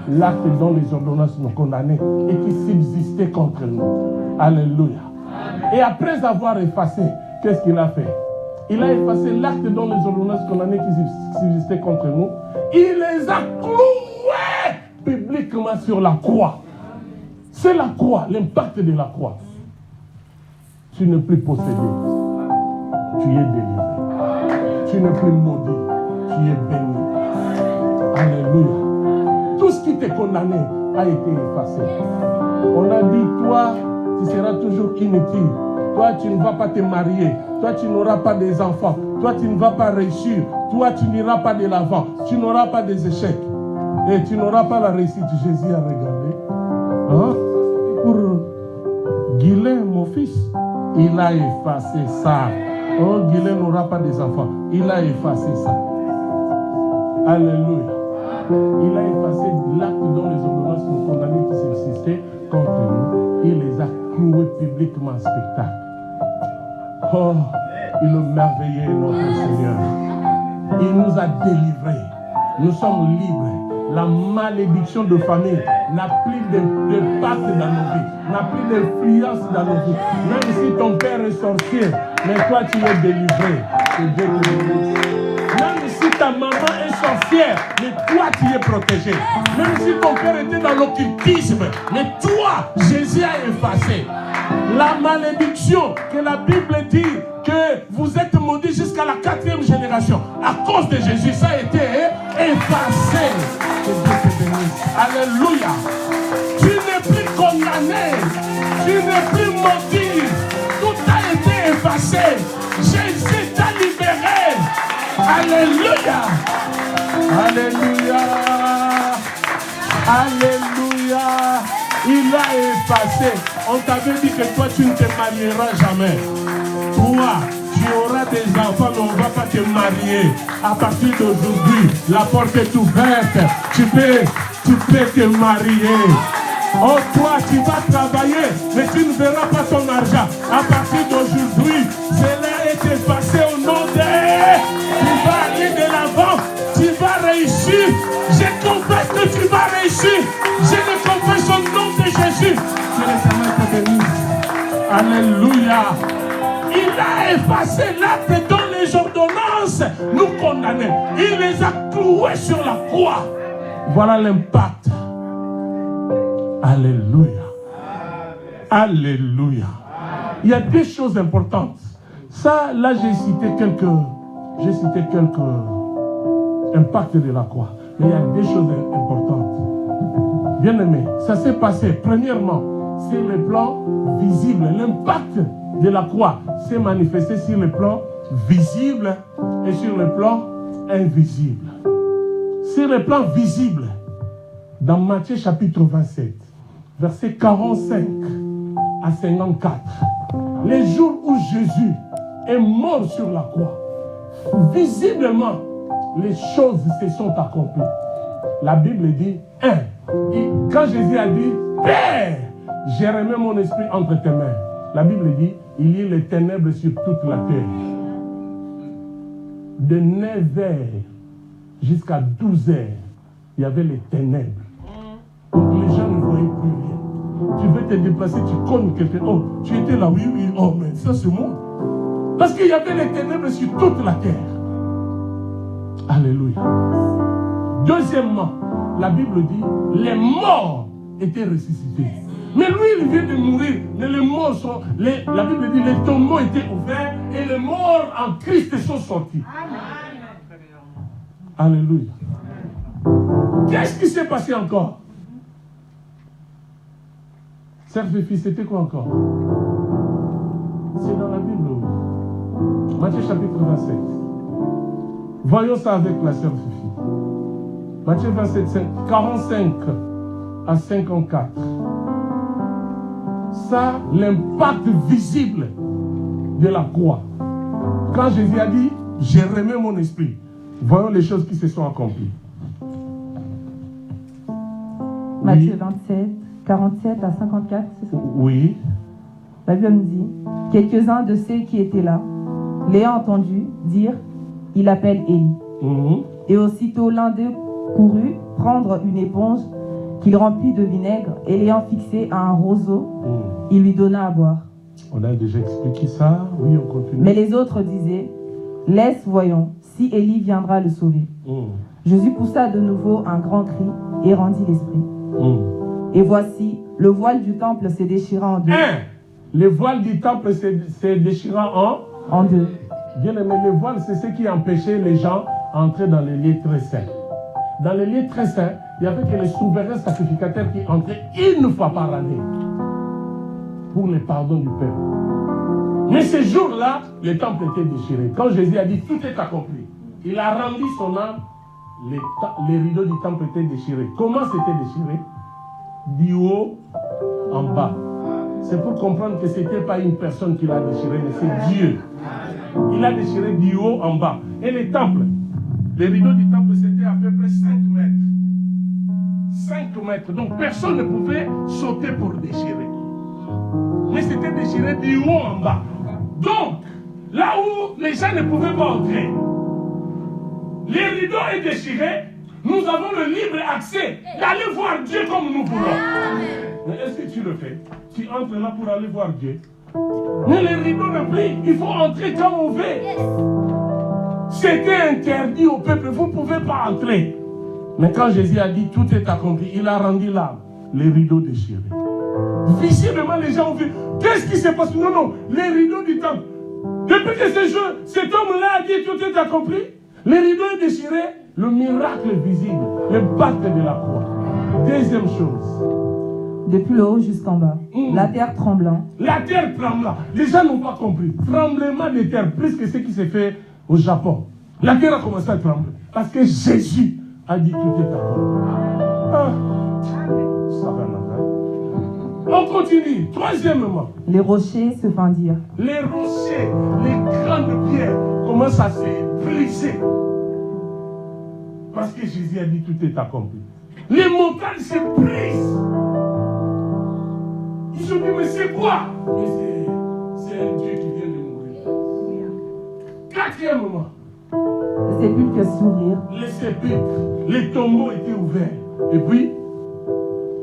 l'acte dont les ordonnances nous condamnaient et qui subsistait contre nous. Alléluia. Et après avoir effacé, qu'est-ce qu'il a fait? Il a effacé l'acte dont les ordonnances condamnées qui subsistaient contre nous. Il les a cloués publiquement sur la croix. C'est la croix, l'impact de la croix. Tu n'es plus possédé. Tu es délivré. Tu n'es plus maudit. Tu es béni. Alléluia. Tout ce qui t'est condamné a été effacé. On a dit, toi, tu seras toujours inutile. Toi, tu ne vas pas te marier. Toi, tu n'auras pas des enfants. Toi, tu ne vas pas réussir. Toi, tu n'iras pas de l'avant. Tu n'auras pas des échecs. Et tu n'auras pas la réussite. Jésus a regardé. Hein? Pour Guilain, mon fils, il a effacé ça. Oh, Guilain n'aura pas des enfants. Il a effacé ça. Alléluia. Il a effacé l'acte dont les ordonnances nous condamnaient qui subsistaient contre nous. Il les a cloués publiquement en spectacle. Oh, il a merveillé notre Seigneur. Il nous a délivrés. Nous sommes libres. la malédiction de famille n'a plus de pacte dans nos vies, n'a plus d'influence dans nos vies. Même si ton père est sorcier, mais toi tu es délivré. Que Dieu te bénisse. Même si ta maman est sorcière, mais toi tu es protégé. Même si ton père était dans l'occultisme, mais toi, Jésus a effacé. La malédiction que la Bible dit que vous êtes maudits jusqu'à la 4e génération. À cause de Jésus, ça a été effacé. Que Dieu te bénisse. Alléluia. Tu n'es plus condamné. Tu n'es plus maudit. Tout a été effacé. Jésus t'a libéré. Alléluia. Alléluia. Alléluia. Il a effacé. On t'avait dit que toi tu ne te marieras jamais. Toi, tu auras des enfants, mais on ne va pas te marier. À partir d'aujourd'hui, la porte est ouverte. Tu peux te marier. Oh, toi, tu vas travailler, mais tu ne verras pas ton argent. À partir d'aujourd'hui, cela est effacé au nom de... Tu vas aller de l'avant. Tu vas réussir. Je confesse que tu vas réussir. Je le confesse au nom de Jésus. Que le Seigneur te bénisse. Alléluia. Il a effacé l'acte dont les ordonnances nous condamnaient. Il les a cloués sur la croix. Voilà l'impact. Alléluia. Alléluia. Il y a des choses importantes. Ça, là, j'ai cité quelques impacts de la croix. Mais il y a des choses importantes. Bien aimé, ça s'est passé, premièrement, sur le plan visible. L'impact de la croix s'est manifesté sur le plan visible et sur le plan invisible. Sur le plan visible, dans Matthieu chapitre 27, versets 45 à 54, les jours où Jésus est mort sur la croix, visiblement, les choses se sont accomplies. La Bible dit, quand Jésus a dit, Père, j'ai remis mon esprit entre tes mains. La Bible dit, il y a les ténèbres sur toute la terre. De 9h jusqu'à 12h, il y avait les ténèbres. Donc les gens ne voyaient plus rien. Tu veux te déplacer, tu cognes quelqu'un. Oh, tu étais là, oui, oui, oh, mais ça c'est moi. Parce qu'il y avait les ténèbres sur toute la terre. Alléluia. Deuxièmement, la Bible dit, les morts étaient ressuscités. Mais lui, il vient de mourir. Mais les morts sont... la Bible dit, les tombeaux étaient ouverts et les morts en Christ sont sortis. Alléluia. Qu'est-ce qui s'est passé encore? Sœur Fifi, c'était quoi encore? C'est dans la Bible. Matthieu chapitre 27. Voyons ça avec la sœur Fifi. Matthieu 27, 45 à 54. Ça, l'impact visible de la croix. Quand Jésus a dit, j'ai remis mon esprit. Voyons les choses qui se sont accomplies. Matthieu 27, 47 à 54, c'est ça? Oui. La Bible nous dit, quelques-uns de ceux qui étaient là, l'ayant entendu dire, il appelle Élie. Et aussitôt l'un d'eux courut prendre une éponge qu'il remplit de vinaigre et l'ayant fixée à un roseau, il lui donna à boire. On a déjà expliqué ça. Oui, on continue. Mais les autres disaient, laisse, voyons, si Élie viendra le sauver. Jésus poussa de nouveau un grand cri et rendit l'esprit. Et voici, le voile du temple se déchira en deux. Le voile du temple se déchira en deux. Bien aimé, le voile, c'est ce qui empêchait les gens d'entrer dans les lieux très saints. Dans les lieux très saints, il n'y avait que les souverains sacrificateurs qui entraient une fois par année pour le pardon du peuple. Mais ce jour-là, le temple était déchiré. Quand Jésus a dit tout est accompli, il a rendu son âme, les rideaux du temple étaient déchirés. Comment c'était déchiré? Du haut en bas. C'est pour comprendre que ce n'était pas une personne qui l'a déchiré, mais c'est Dieu. Il a déchiré du haut en bas. Et les temples, les rideaux du temple, c'était à peu près 5 mètres. 5 mètres. Donc personne ne pouvait sauter pour déchirer. Mais c'était déchiré du haut en bas. Donc, là où les gens ne pouvaient pas entrer, les rideaux est déchiré, Nous avons le libre accès d'aller voir Dieu comme nous voulons. Mais est-ce que tu le fais? Tu entres là pour aller voir Dieu. Mais les rideaux ne plient. Il faut entrer quand on veut. C'était interdit au peuple. Vous ne pouvez pas entrer. Mais quand Jésus a dit tout est accompli, il a rendu l'âme. Les rideaux déchirés. Visiblement, les gens ont vu. Qu'est-ce qui s'est passé? Non, non. Les rideaux du temple. Depuis que cet homme-là a dit tout est accompli, les rideaux déchirés, le miracle visible, le baptême de la croix. Deuxième chose. Depuis le haut jusqu'en bas, la terre tremblant. La terre tremblant. Les gens n'ont pas compris. Tremblement de terre, plus que ce qui s'est fait au Japon. La terre a commencé à trembler. Parce que Jésus a dit tout est accompli. Ça va on continue. Troisièmement. Les rochers se fendirent. Les rochers, les grandes pierres commencent à se briser. Parce que Jésus a dit tout est accompli. Les montagnes se brisent. Ils se disent mais c'est quoi? Mais c'est un Dieu qui vient de mourir. Quatrièmement. Les sépulcres s'ouvrirent. Les sépulcres, les tombeaux étaient ouverts. Et puis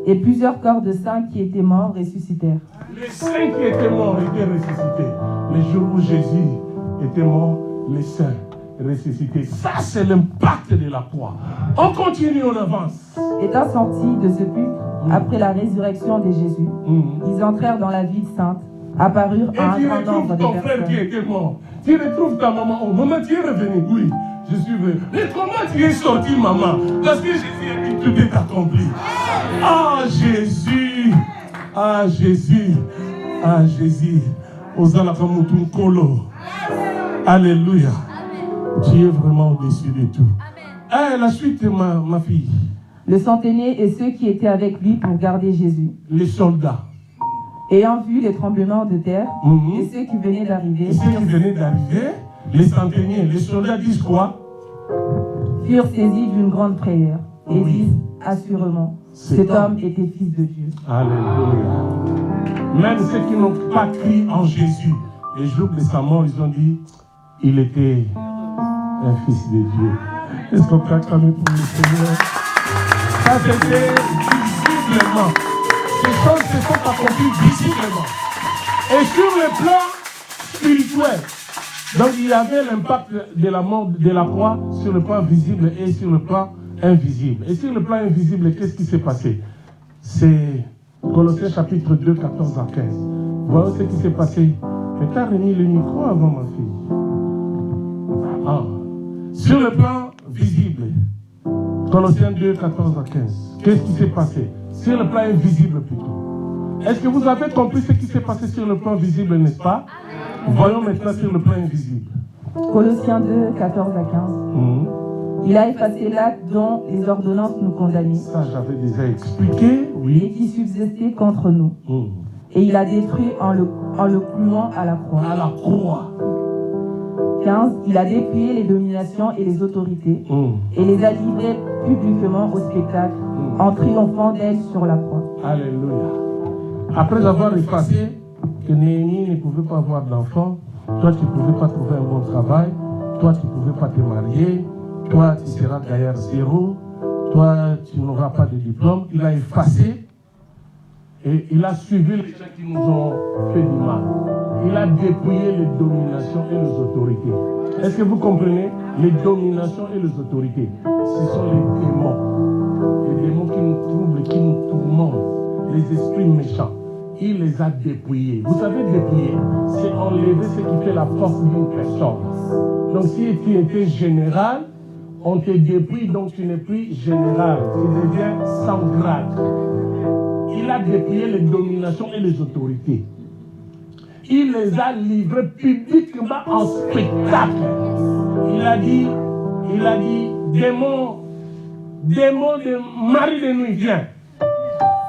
et plusieurs corps de saints qui étaient morts ressuscitèrent. Les saints qui étaient morts étaient ressuscités. Le jour où Jésus était mort, les saints ressuscités. Ça, c'est l'impact de la croix. On continue, on avance. Étant sortis de ce sépulcre, après la résurrection de Jésus, ils entrèrent dans la ville sainte, apparurent à un grand nombre de personnes. Et tu retrouves ton frère qui était mort. Tu retrouves ta maman. Oh, maman, tu es revenue. Oui, je suis venu. Mais comment tu es sorti, maman? Parce que Jésus a dit tout est accompli. Ah, Jésus. Ah, Jésus. Ah, Jésus. Osala Kamutun Kolo. Alléluia. Tu es vraiment au-dessus de tout. Ah, la suite, ma fille. Le centenier et ceux qui étaient avec lui pour garder Jésus. Les soldats. Ayant vu les tremblements de terre et ceux qui venaient d'arriver. Les centeniers, les soldats disent quoi? Furent saisis d'une grande prière et disent assurément, cet homme était fils de Dieu. Alléluia. Même ceux qui n'ont pas cru en Jésus, les jours de sa mort, ils ont dit, il était un fils de Dieu. Est-ce qu'on peut acclamer pour le Seigneur? Ça c'était visiblement. Ces choses se sont accomplies visiblement. Et sur le plan spirituel, donc il y avait l'impact de la mort de la croix sur le plan visible et sur le plan invisible. Et sur le plan invisible, qu'est-ce qui s'est passé? C'est Colossiens chapitre 2, 14 à 15. Voilà ce qui s'est passé. Mais tu as remis le micro avant, ma fille. Ah. Sur le plan visible, Colossiens 2, 14 à 15. Qu'est-ce qui s'est passé? Sur le plan invisible plutôt. Est-ce que vous avez compris ce qui s'est passé sur le plan visible, n'est-ce pas? Voyons maintenant sur le plan invisible. Colossiens 2, 14 à 15. Il a effacé l'acte dont les ordonnances nous condamnaient. Ça, j'avais déjà expliqué, oui. Et qui subsistait contre nous. Et il a détruit en le clouant à la croix. À la croix. 15. Il a dépouillé les dominations et les autorités et les a livrées publiquement au spectacle en triomphant d'elles sur la croix. Alléluia. Après avoir effacé que Néhémie ne pouvait pas avoir d'enfant, toi tu ne pouvais pas trouver un bon travail, toi tu ne pouvais pas te marier, toi tu seras gaillard zéro, toi tu n'auras pas de diplôme. Il a effacé et il a suivi les gens qui nous ont fait du mal. Il a dépouillé les dominations et les autorités. Est-ce que vous comprenez? Les dominations et les autorités, ce sont les démons. Les démons qui nous troublent, qui nous tourmentent, les esprits méchants. Il les a dépouillés. Vous savez, dépouiller, c'est enlever ce qui fait la force d'une personne. Donc si tu étais général, on te dépouille, donc tu n'es plus général. Tu deviens sans grade. Il a dépouillé les dominations et les autorités. Il les a livrés publiquement en spectacle. Il a dit, démon de mari de nuit, viens.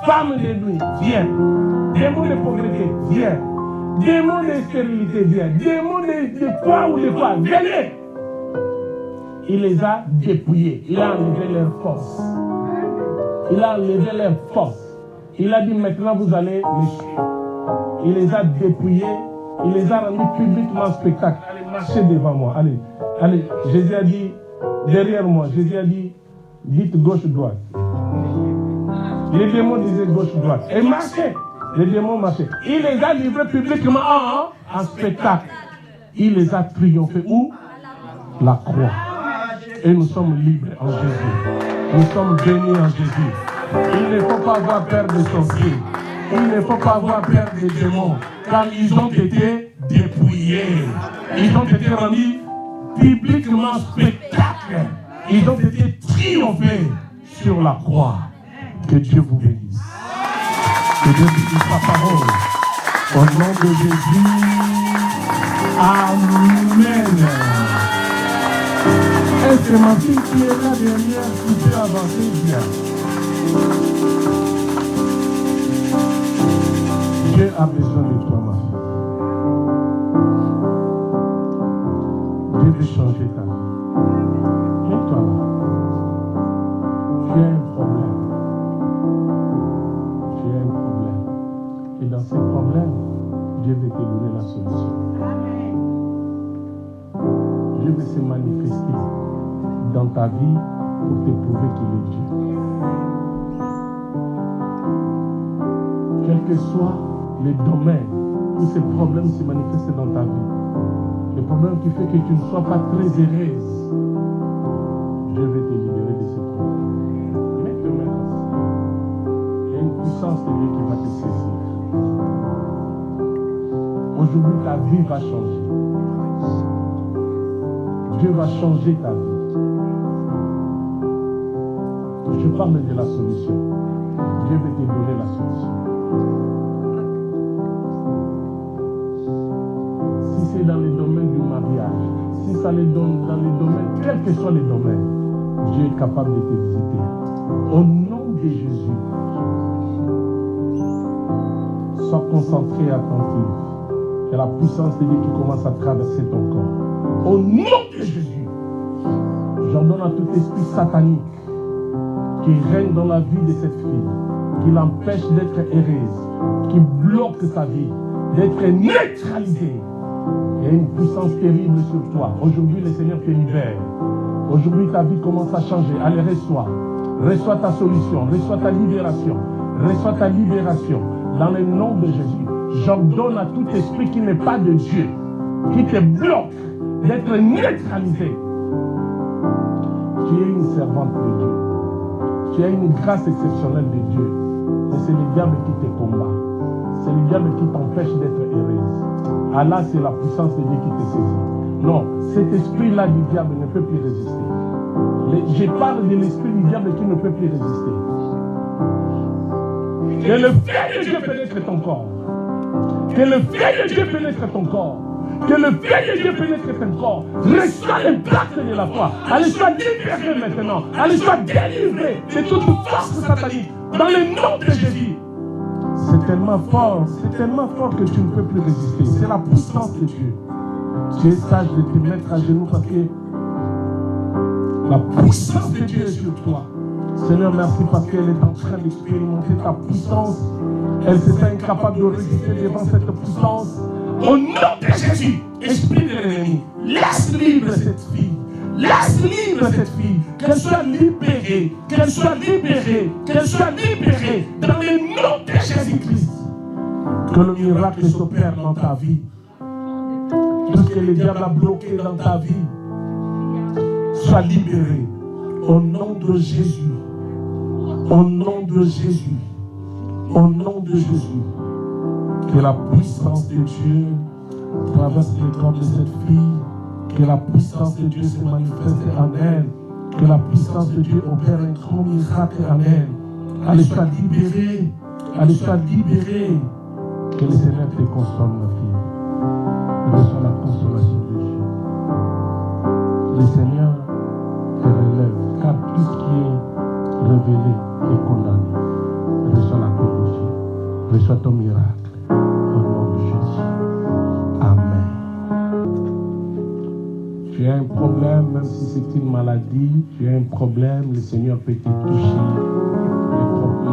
Femme de nuit, viens. Démon de pauvreté, viens. Démon de stérilité, viens. Démon de quoi ou de quoi, venez. Il les a dépouillés. Il a enlevé leur force. Il a enlevé leur force. Il a dit maintenant vous allez me suivre. Il les a dépouillés. Il les a rendus publiquement en spectacle. Allez, marchez devant moi. Allez, allez. Jésus a dit, derrière moi, Jésus a dit, Dites gauche-droite. Les démons disaient gauche-droite. Et marchaient. Les démons marchaient. Il les a livrés publiquement en spectacle. Il les a triomphés. Où? La croix. Et nous sommes libres en Jésus. Nous sommes bénis en Jésus. Il ne faut pas avoir peur des sorciers. Il ne faut pas avoir peur des démons. Car ils ont été dépouillés. Ils ont été rendus publiquement spectacle. Ils ont été triomphés sur la croix. Que Dieu vous bénisse. Que Dieu bénisse sa parole. Au nom de Jésus. Amen. Est-ce que ma fille qui est là derrière, tu peux avancer bien? Dieu a besoin de toi, ma fille. Dieu veut changer ta vie. Mets-toi là. Tu as un problème. Tu as un problème. Et dans ces problèmes, Dieu veut te donner la solution. Dieu veut se manifester dans ta vie pour te prouver qu'il est Dieu. Quel que soit le domaine où ces problèmes se manifestent dans ta vie, le problème qui fait que tu ne sois pas très heureuse, Dieu veut te libérer de ce problème. Mets tes mains comme ça. Il y a une puissance de Dieu qui va te saisir. Aujourd'hui, ta vie va changer. Dieu va changer ta vie. Je parle de la solution. Dieu veut te donner la solution. Si c'est dans les domaines du mariage, si ça les donne dans les domaines, quels que soient les domaines, Dieu est capable de te visiter. Au nom de Jésus, sois concentré et attentif. Et la puissance de Dieu qui commence à traverser ton corps. Au nom de Jésus, j'ordonne à tout esprit satanique qui règne dans la vie de cette fille, qui l'empêche d'être heureuse, qui bloque sa vie, d'être neutralisée. Il y a une puissance terrible sur toi. Aujourd'hui, le Seigneur te libère. Aujourd'hui, ta vie commence à changer. Allez, reçois. Reçois ta solution. Reçois ta libération. Reçois ta libération. Dans le nom de Jésus, j'ordonne à tout esprit qui n'est pas de Dieu, qui te bloque, d'être neutralisé. Tu es une servante de Dieu. Tu as une grâce exceptionnelle de Dieu. Mais c'est le diable qui te combat. C'est le diable qui t'empêche d'être heureuse. Allah, c'est la puissance de Dieu qui te saisit. Non, cet esprit-là du diable ne peut plus résister. Je parle de l'esprit du diable qui ne peut plus résister. Que le feu de Dieu pénètre ton corps. Que le feu de Dieu pénètre ton corps. Que le feu de Dieu pénètre ton corps. Reçois l'impact de la foi. Allez, sois libéré maintenant. Allez, sois délivré de toute force satanique. Dans le nom de Jésus. C'est tellement fort que tu ne peux plus résister. C'est la puissance de Dieu. Tu es sage de te mettre à genoux parce que la puissance de Dieu est sur toi. Seigneur, merci parce qu'elle est en train d'expérimenter ta puissance. Elle se sent incapable de résister devant cette puissance. Au nom de Jésus, esprit de l'ennemi, laisse libre cette fille. Laisse libre cette fille. Qu'elle soit libérée. Qu'elle soit libérée. Qu'elle soit libérée. Dans le nom de Jésus-Christ. Que le miracle s'opère dans ta vie. Tout ce que le diable a bloqué dans ta vie soit libéré. Au nom de Jésus. Au nom de Jésus. Au nom de Jésus. Que la puissance de Dieu traverse le corps de cette fille. Que la puissance de Dieu se manifeste en elle. Que la puissance de Dieu opère un grand miracle en elle. Allez, sois libérée. Allez, sois libérée. Que le Seigneur te console, ma fille. Reçois la consolation de Dieu. Le Seigneur te relève. Car tout ce qui est révélé est condamné. Reçois la paix de Dieu. Reçois ton miracle. Au nom de Jésus. Amen. Tu as un problème, même si c'est une maladie, tu as un problème, le Seigneur peut te toucher.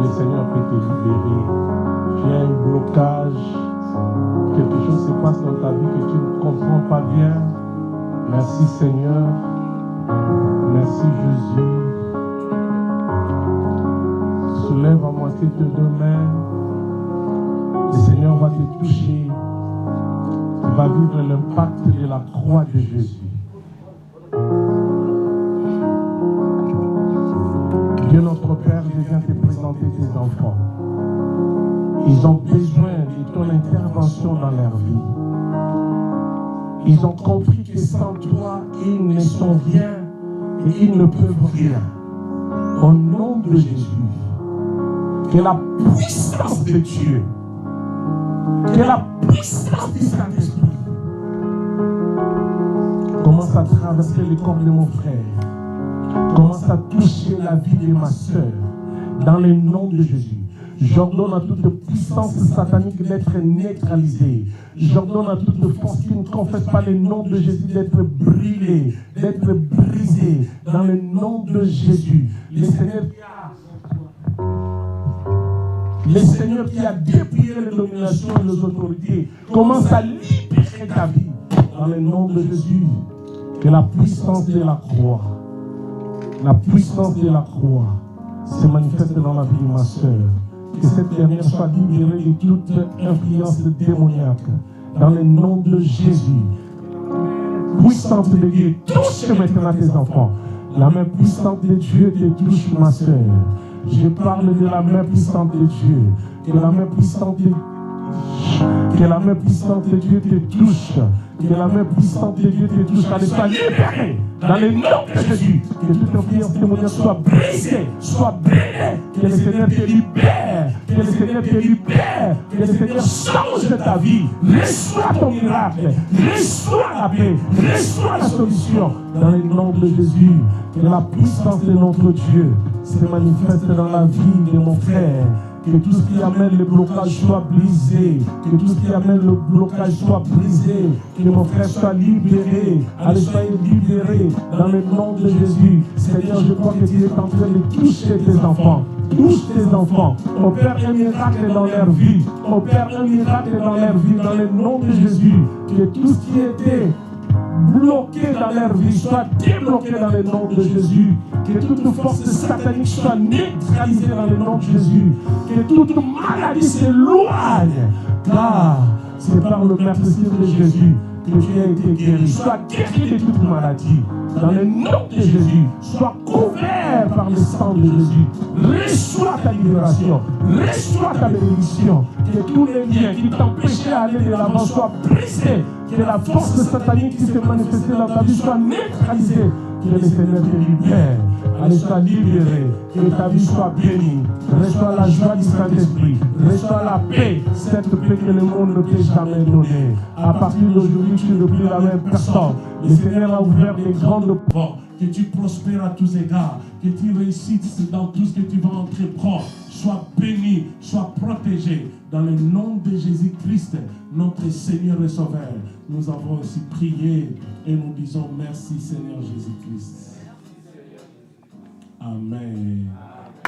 Le Seigneur peut te libérer. Tu as un blocage. Quelque chose se passe dans ta vie que tu ne comprends pas bien. Merci Seigneur. Merci Jésus. se lève à moitié de deux mains. Le Seigneur va te toucher. Tu vas vivre l'impact de la croix de Jésus. Dieu notre Père, je viens te présenter tes enfants. Ils ont besoin de ton intervention dans leur vie. Ils ont compris que sans toi, ils ne sont rien et ils ne peuvent rien. Au nom de Jésus, que la puissance de Dieu, que la puissance du Saint-Esprit commence à traverser le corps de mon frère, commence à toucher la vie de ma soeur, dans le nom de Jésus. J'ordonne à toute puissance satanique d'être neutralisée. J'ordonne à toute force qui ne confesse pas le nom de Jésus d'être brûlée, d'être brisée, dans le nom de Jésus. Le Seigneur qui a dépouillé les dominations et les autorités commence à libérer ta vie, dans le nom de Jésus. Que la puissance de la croix, se manifeste dans la vie de ma soeur. Que cette dernière soit libérée de toute influence démoniaque. Dans le nom de Jésus. Puissance de Dieu, touche maintenant tes enfants. La main puissante de Dieu te touche, ma soeur. Je parle de la main puissante de Dieu. Que la main puissante de Dieu te touche. Que la main puissante de Dieu te touche. Qu'elle soit libérée dans le nom de Jésus. Que toute influence démoniaque soit brisée, soit brûlée. Que le Seigneur te libère. Que le Seigneur te libère. Que le Seigneur change ta vie. Reçois ton miracle. Reçois la paix. Reçois la solution. Dans le nom de Jésus. Que la puissance de notre Dieu se manifeste dans la vie de mon frère. Que tout ce qui amène le blocage soit brisé. Que tout ce qui amène le blocage soit brisé. Que mon frère soit libéré. Allez, soyez libérés dans le nom de Jésus. Seigneur, je crois que tu es en train de toucher tes enfants. Touche tes enfants. Opère un miracle dans leur vie. Opère un miracle dans leur vie. Dans le nom de Jésus. Que tout ce qui était bloqué dans leur vie soit débloqué dans le nom de Jésus. Que toute force satanique soit neutralisée dans le nom de Jésus. Que toute maladie s'éloigne. Car c'est par le merci de Jésus que tu as été guéri. Sois guéri de toute maladie. Dans le nom de Jésus, sois couvert par le sang de Jésus. Reçois ta libération. Reçois ta bénédiction. Que tous les liens qui t'empêchaient d'aller de l'avant soient brisés. Que la force satanique qui s'est manifestée dans ta vie soit neutralisée. Que le Seigneur te libère. Allez, sois libéré. Que ta vie soit bénie. Reçois la joie du Saint-Esprit. Reçois la paix. Cette paix que le monde ne peut jamais donner. À partir d'aujourd'hui, tu ne plus la même personne. Le Seigneur a ouvert des grandes portes. Que tu prospères à tous égards. Que tu réussisses dans tout ce que tu vas entreprendre. Sois béni, sois protégé. Dans le nom de Jésus-Christ, notre Seigneur et Sauveur, nous avons aussi prié et nous disons merci Seigneur Jésus-Christ. Amen.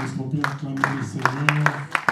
Est-ce qu'on peut acclamer le Seigneur?